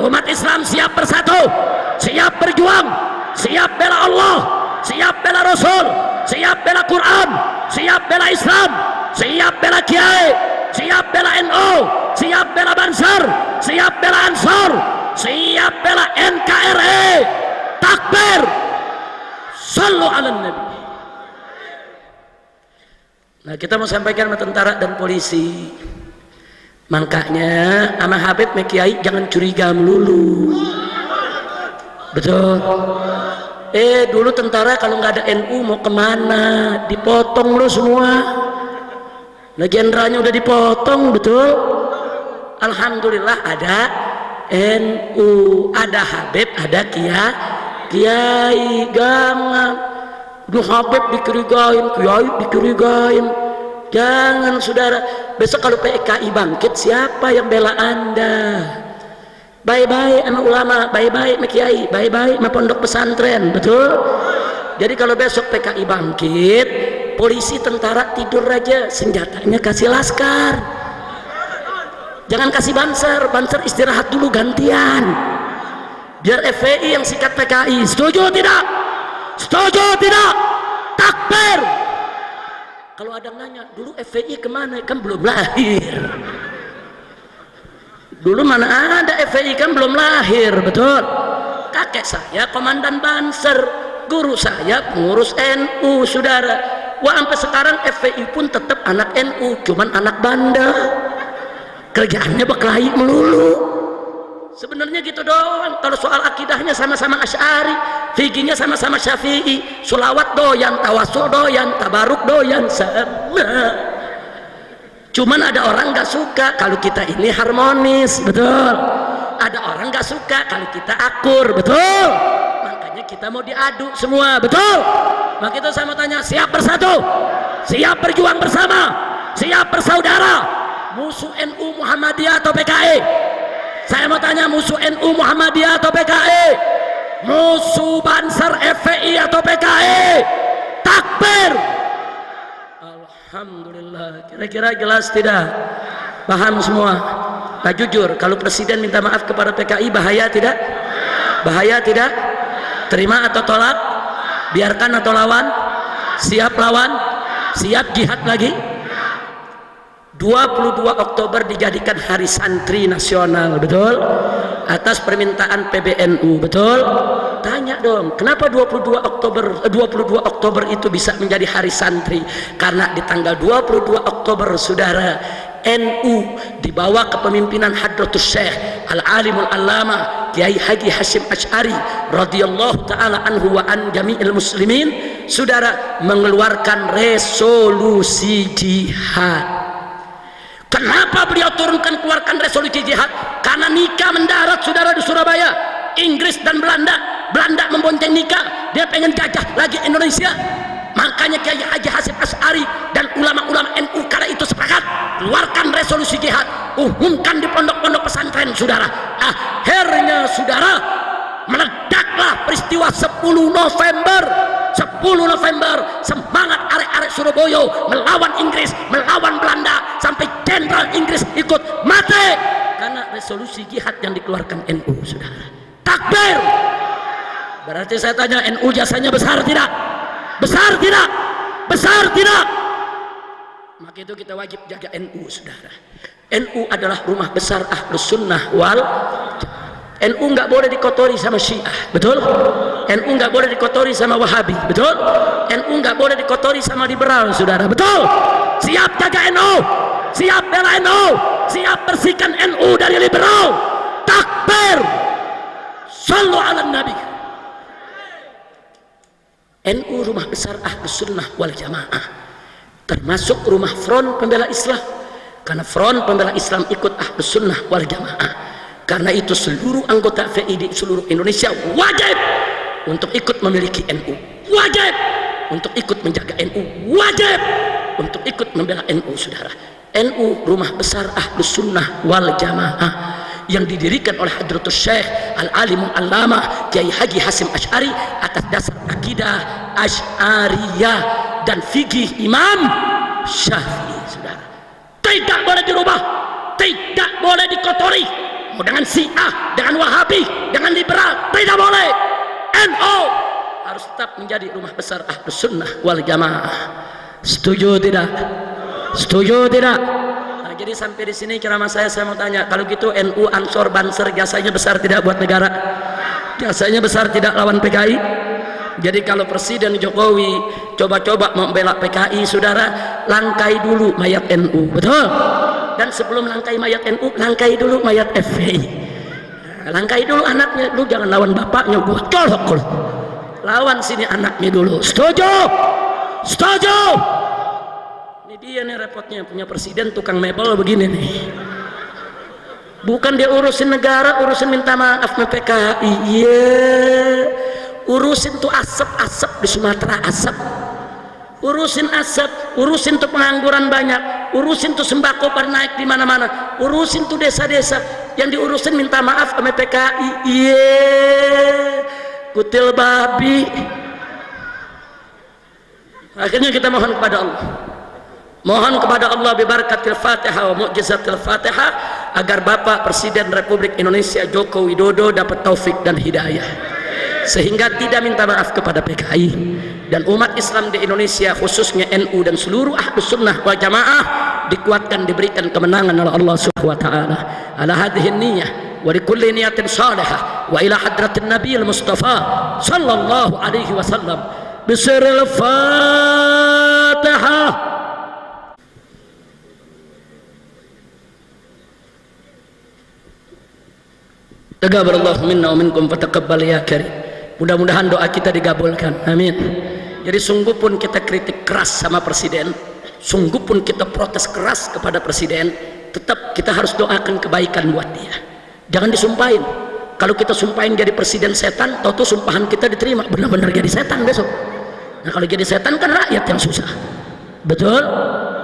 Umat Islam siap bersatu, siap berjuang, siap bela Allah, siap bela Rasul, siap bela Quran, siap bela Islam, siap bela Kiai, siap bela NU, siap bela Banser, siap bela Ansor, siap bela NKRI. Takbir, sallu ala Nabi. Nah, kita mau sampaikan sama tentara dan polisi, makanya sama Habib Mekiai jangan curiga melulu, betul? Dulu tentara kalau nggak ada NU mau kemana? Dipotong lo semua. Nah, jenderalnya udah dipotong, betul? Alhamdulillah ada NU, ada Habib, ada Kiai. Jangan Duh, Habib dicurigain, Kiai dicurigain. Jangan, saudara. Besok kalau PKI bangkit, siapa yang bela Anda? Baik-baik sama ulama, baik-baik sama Kiai, baik-baik sama pondok pesantren, betul? Jadi kalau besok PKI bangkit, polisi tentara tidur aja, senjatanya kasih laskar. Jangan kasih Banser istirahat dulu gantian. Biar FPI yang sikat PKI. Setuju tidak? Setuju tidak? Takbir. Kalau ada yang nanya, dulu FPI kemana? Kan belum lahir. Dulu mana ada FPI, kan belum lahir, betul? Kakek saya komandan Banser, guru saya pengurus NU, saudara. Wah, sampai sekarang FPI pun tetap anak NU, cuman anak bandel. Kerjaannya berkelahi melulu. Sebenarnya gitu doang. Kalau soal akidahnya sama-sama Asy'ari, fikihnya sama-sama Syafi'i, sholawat doyan, tawasul doyan, tabaruk doyan, sama. Cuman ada orang nggak suka kalau kita ini harmonis, betul? Ada orang nggak suka kalau kita akur, betul? Makanya kita mau diadu semua, betul? Maka itu saya mau tanya, siap bersatu, siap berjuang bersama, siap bersaudara, musuh NU Muhammadiyah atau PKI? Saya mau tanya, musuh NU Muhammadiyah atau PKI? Musuh Banser FPI atau PKI? Takbir. Alhamdulillah. Kira-kira jelas tidak? Paham semua? Nah, jujur, kalau presiden minta maaf kepada PKI, bahaya tidak? Bahaya tidak? Terima atau tolak? Biarkan atau lawan? Siap lawan? Siap jihad lagi? 22 Oktober dijadikan Hari Santri Nasional, betul? Atas permintaan PBNU, betul? Tanya dong, kenapa 22 Oktober itu bisa menjadi Hari Santri? Karena di tanggal 22 Oktober, saudara, NU di bawah kepemimpinan Hadratus Syekh Al-Alimul Allama Kiai Haji Hasyim Asy'ari radhiyallahu taala anhu wa an jami'il muslimin, saudara, mengeluarkan resolusi jihad. Kenapa beliau keluarkan resolusi jihad? Karena nikah mendarat, saudara, di Surabaya. Inggris dan Belanda membonceng nikah, dia pengen jajah lagi Indonesia. Makanya Kiai Haji Hasyim Asy'ari dan ulama-ulama NU kala itu sepakat keluarkan resolusi jihad, umumkan di pondok-pondok pesantren, saudara. Akhirnya, saudara, meledaklah peristiwa 10 November, semangat arek-arek Surabaya melawan Inggris, melawan Belanda, sampai jenderal Inggris ikut mati karena resolusi jihad yang dikeluarkan NU, saudara. Takbir. Berarti saya tanya, NU jasanya besar tidak? Besar tidak? Besar tidak? Maka itu kita wajib jaga NU, saudara. NU adalah rumah besar Ahlus Sunnah wal Jamaah. NU nggak boleh dikotori sama Syiah, betul? NU nggak boleh dikotori sama Wahabi, betul? NU nggak boleh dikotori sama liberal, saudara, betul? Siap jaga NU, siap bela NU, siap bersihkan NU dari liberal. Takbir, sallu ala nabi. NU rumah besar Ahlus Sunnah wal Jamaah, termasuk rumah front pembela Islam, karena front pembela Islam ikut Ahlus Sunnah wal Jamaah. Karena itu seluruh anggota FPI di seluruh Indonesia wajib untuk ikut memiliki NU, wajib untuk ikut menjaga NU, wajib untuk ikut membela NU, saudara. NU rumah besar Ahlus Sunnah wal Jamaah yang didirikan oleh Hadratus Syekh Al-Alimul Allamah Kiai Haji Hasyim Asy'ari atas dasar akidah Asy'ariyah dan fikih Imam Syafi'i, saudara. Tidak boleh dirubah, tidak boleh dikotori mau dengan Syiah, dengan Wahabi, dengan liberal, tidak boleh. NU harus tetap menjadi rumah besar Ahlus Sunnah wal Jamaah. Setuju tidak? Setuju tidak? Nah, jadi sampai di sini ceramah saya mau tanya, kalau gitu NU Ansor Banser jasanya besar tidak buat negara? Jasanya besar tidak lawan PKI? Jadi kalau Presiden Jokowi coba-coba membela PKI, saudara, langkai dulu mayat NU, betul? Dan sebelum langkai mayat NU, langkai dulu mayat FPI. Nah, langkai dulu anaknya, lu jangan lawan bapaknya, gua colok. Lawan sini anaknya dulu. Setuju? Setuju? Ini dia nih repotnya, punya presiden tukang mebel begini nih. Bukan dia urusin negara, urusin minta maaf sama PKI. Urusin tuh asap-asap di Sumatera, asap. Urusin asap, urusin tuh pengangguran banyak, urusin tuh sembako pada naik di mana-mana, urusin tuh desa-desa. Yang diurusin minta maaf sama PKI. Kutil babi. Akhirnya kita mohon kepada Allah, mohon kepada Allah bibarakatil Fatihah wa mu'jizatil Fatihah, agar Bapak Presiden Republik Indonesia Joko Widodo dapat taufik dan hidayah, sehingga tidak minta maaf kepada PKI dan umat Islam di Indonesia, khususnya NU dan seluruh Ahlus Sunnah wal Jamaah dikuatkan, diberikan kemenangan oleh Allah Subhanahu wa taala. Ala hadhihi niyyah wa likulli niyatin salihah wa ila hadratin nabiyil mustafa sallallahu alaihi wasallam bisiril Fatihah. Taqabbalallahu minna wa minkum fataqabbal ya karim. Mudah-mudahan doa kita digabulkan, amin. Jadi sungguh pun kita kritik keras sama presiden, sungguh pun kita protes keras kepada presiden, tetap kita harus doakan kebaikan buat dia. Jangan disumpahin. Kalau kita sumpahin jadi presiden setan, tahu sumpahan kita diterima, benar-benar jadi setan besok. Nah kalau jadi setan kan rakyat yang susah, betul?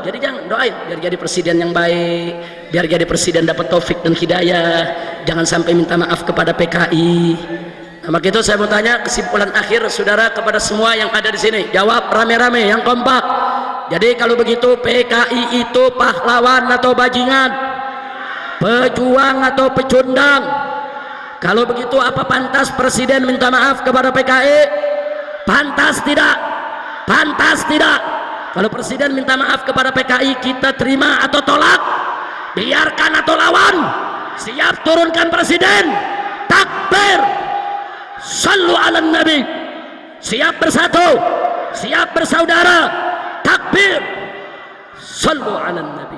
Jadi jangan, doain biar jadi presiden yang baik, biar jadi presiden dapat taufik dan hidayah. Jangan sampai minta maaf kepada PKI. Nah, maka itu saya mau tanya kesimpulan akhir saudara kepada semua yang ada di sini. Jawab rame-rame yang kompak. Jadi kalau begitu PKI itu pahlawan atau bajingan? Pejuang atau pecundang? Kalau begitu apa pantas presiden minta maaf kepada PKI? Pantas tidak? Pantas tidak? Kalau presiden minta maaf kepada PKI, kita terima atau tolak? Biarkan atau lawan? Siap turunkan presiden? Takbir, sallu ala nabi. Siap bersatu, siap bersaudara. Takbir, sallu ala nabi.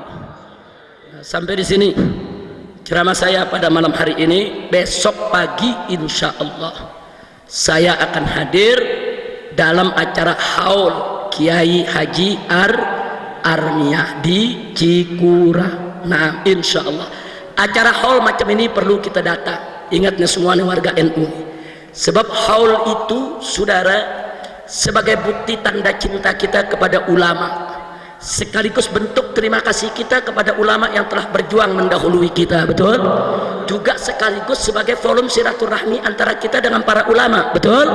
Nah, sampai di sini ceramah saya pada malam hari ini. Besok pagi insya Allah saya akan hadir dalam acara haul Kiai Haji Armiyah di Cikura. Nah insya Allah acara haul macam ini perlu kita datang. Ingatnya semuanya warga NU, sebab haul itu saudara sebagai bukti tanda cinta kita kepada ulama, sekaligus bentuk terima kasih kita kepada ulama yang telah berjuang mendahului kita, betul? Juga sekaligus sebagai volume silaturahmi antara kita dengan para ulama, betul?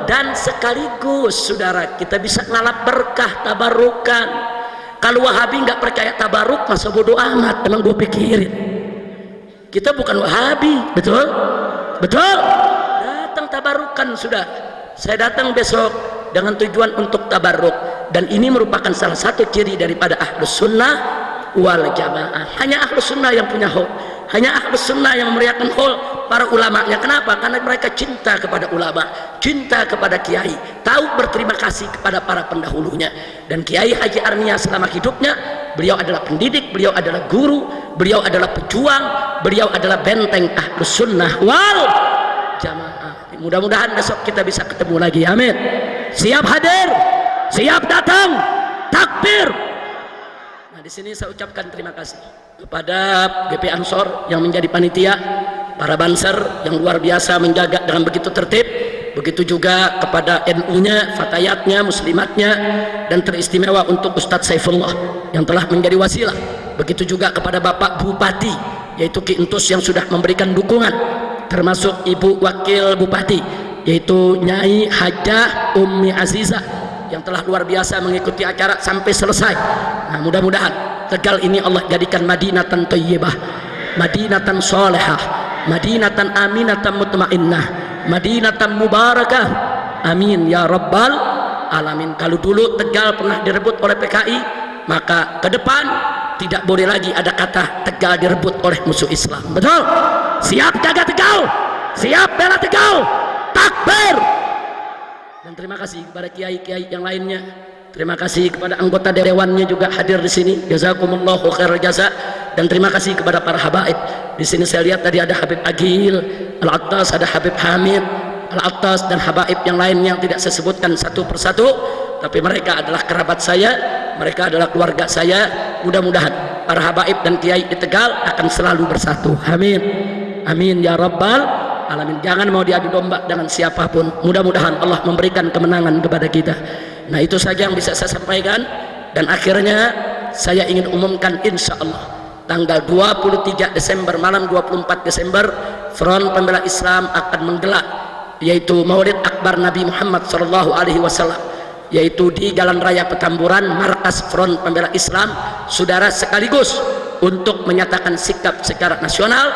Dan sekaligus saudara kita bisa ngalap berkah tabarukan. Kalau Wahabi nggak percaya tabaruk, masa bodoh amat, emang gue pikirin. Kita bukan Wahabi, betul? Betul? Datang tabarukan sudah. Saya datang besok dengan tujuan untuk tabaruk, dan ini merupakan salah satu ciri daripada Ahlus Sunnah wal Jamaah. Hanya Ahlus Sunnah yang punya haul, hanya Ahlus Sunnah yang memeriahkan haul para ulamanya. Kenapa? Karena mereka cinta kepada ulama, cinta kepada kiai, tahu berterima kasih kepada para pendahulunya. Dan Kiai Haji Arnia selama hidupnya, beliau adalah pendidik, beliau adalah guru, beliau adalah pejuang, beliau adalah benteng Ahlus Sunnah wal Jamaah. Mudah-mudahan besok kita bisa ketemu lagi. Amin. Siap hadir, siap datang, takbir. Nah, di sini saya ucapkan terima kasih kepada GP Ansor yang menjadi panitia, para banser yang luar biasa menjaga dengan begitu tertib, begitu juga kepada NU-nya, fatayatnya, muslimatnya, dan teristimewa untuk Ustadz Saifullah yang telah menjadi wasilah. Begitu juga kepada Bapak Bupati, yaitu Ki Entus yang sudah memberikan dukungan, termasuk Ibu Wakil Bupati, yaitu Nyai Hajah Ummi Azizah yang telah luar biasa mengikuti acara sampai selesai. Nah, mudah-mudahan Tegal ini Allah jadikan Madinatan Thayyibah, Madinatan Salihah, Madinatan Aminatan Mutmainnah, Madinatan Mubarakah. Amin ya Rabbal Alamin. Kalau dulu Tegal pernah direbut oleh PKI, maka ke depan tidak boleh lagi ada kata Tegal direbut oleh musuh Islam. Betul? Siap jaga Tegal, siap bela Tegal, takbir. Dan terima kasih kepada kiai-kiai yang lainnya. Terima kasih kepada anggota dewannya juga hadir di sini. Jazakumullahu khairal jaza. Dan terima kasih kepada para habaib. Di sini saya lihat tadi ada Habib Agil Al-Attas, ada Habib Hamid Al-Attas, dan habaib yang lain yang tidak saya sebutkan satu persatu, tapi mereka adalah kerabat saya, mereka adalah keluarga saya. Mudah-mudahan para habaib dan kiai di Tegal akan selalu bersatu. Amin. Amin ya Rabbal Alamin. Jangan mau diadu domba dengan siapapun. Mudah-mudahan Allah memberikan kemenangan kepada kita. Nah, itu saja yang bisa saya sampaikan. Dan akhirnya saya ingin umumkan, insya Allah tanggal 23 Desember malam 24 Desember Front Pembela Islam akan menggelar, yaitu Maulid Akbar Nabi Muhammad SAW, yaitu di Jalan Raya Petamburan, markas Front Pembela Islam. Saudara, sekaligus untuk menyatakan sikap secara nasional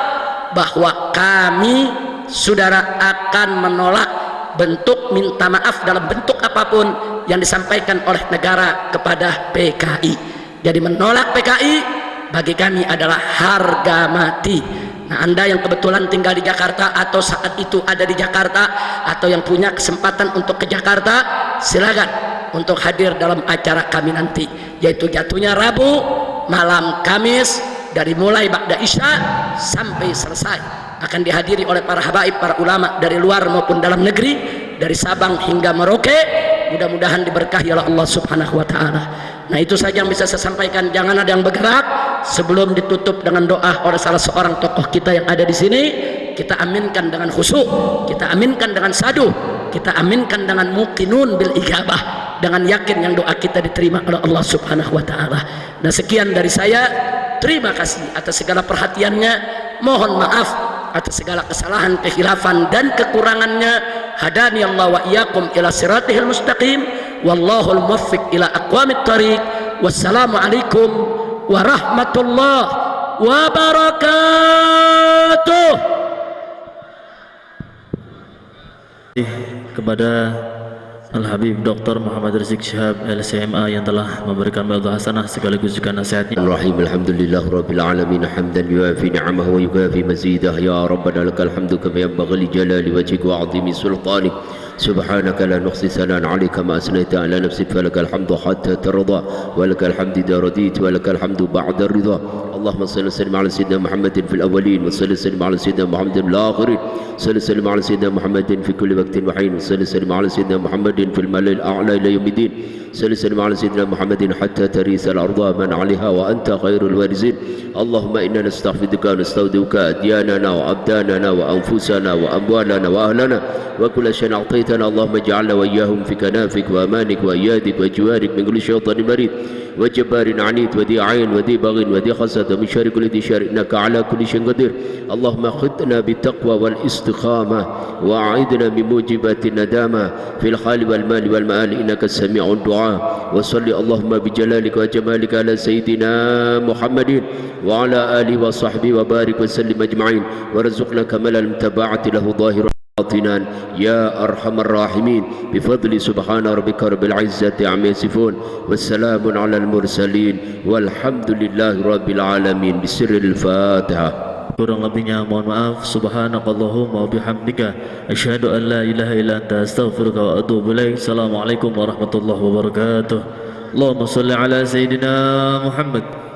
bahwa kami, saudara, akan menolak bentuk minta maaf dalam bentuk apapun yang disampaikan oleh negara kepada PKI. Jadi menolak PKI bagi kami adalah harga mati. Nah, Anda yang kebetulan tinggal di Jakarta atau saat itu ada di Jakarta, atau yang punya kesempatan untuk ke Jakarta, silakan untuk hadir dalam acara kami nanti, yaitu jatuhnya Rabu malam Kamis, dari mulai ba'da Isya sampai selesai, akan dihadiri oleh para habaib, para ulama dari luar maupun dalam negeri, dari Sabang hingga Merauke. Mudah-mudahan diberkahi oleh Allah Subhanahu wa taala. Nah, itu saja yang bisa saya sampaikan. Jangan ada yang bergerak sebelum ditutup dengan doa oleh salah seorang tokoh kita yang ada di sini. Kita aminkan dengan khusyuk, kita aminkan dengan saduh, kita aminkan dengan muqinun bil ijabah, dengan yakin yang doa kita diterima oleh Allah Subhanahu wa taala. Nah, sekian dari saya. Terima kasih atas segala perhatiannya. Mohon maaf atas segala kesalahan, kekhilafan, dan kekurangannya. Hadani Allah wa iyyakum ila siratihil mustaqim. Wallahul muwaffiq ila aqwamit thariq. Wassalamualaikum warahmatullahi wabarakatuh. Kepada Al-Habib Dr. Muhammad Rizik Syihab LCMA yang telah memberikan mawaddah hasanah sekaligus juga nasihatnya. Rahim, alhamdulillah rabbil alamin, hamdan yuafi ni'amahu wa yukafi mazidah. Ya Rabbana lakal hamdu kama yanbaghi li jalali wajhika wa 'azimi sultanik. Subhanaka la nuhsi sana'an 'alaika ma asnaita 'ala nafsik, falakal hamdu hatta tarda wa lakal hamdu idza radita wa lakal hamdu ba'da ridha. Allahumma shalli wa sallim 'ala sayyidina Muhammadin fil awwalin wa salli wa sallim 'ala sayyidina Muhammadin fil akhirin. Salli wa sallim 'ala sayyidina Muhammadin fi kulli waqtin wa hin. Salli wa sallim 'ala sayyidina Muhammadin في الملأ الأعلى إلى يوم الدين. صل وسلم على سيدنا محمد حتى ترث الأرض من عليها وأنت خير الوارثين. اللهم إنا نستغفرك ونستودعك أدياننا وأبداننا وأنفسنا وأموالنا وأهلنا وكل شيء أعطيتنا. اللهم اجعلنا وإياهم في كنافك وأمانك وأيادك وجوارك من كل شيطان مريض وجبار عنيد وذي عين وذي بغي وذي حسد ومن شر كل ذي شر، إنك على كل شيء قدير. اللهم خذنا بالتقوى والاستقامة وأعذنا من موجبات الندامة في الحال والمال والمآل، إنك سميع الدعاء. وصل اللهم بجلالك وجمالك على سيدنا محمد وعلى آله وصحبه وبارك وسلم أجمعين، ورزقنا كمال المتابعة له ظاهرا يا أرحم الراحمين، بفضل سبحان ربك رب العزة عما يصفون، والسلام على المرسلين، والحمد لله رب العالمين. بسر الفاتحة. kurang lebihnya mohon maaf. Subhanakallahumma wa bihamdika asyhadu an la ilaha illa anta astaghfiruka wa atubu ilaik. Assalamualaikum warahmatullahi wabarakatuh. Allahumma shalli ala sayyidina Muhammad.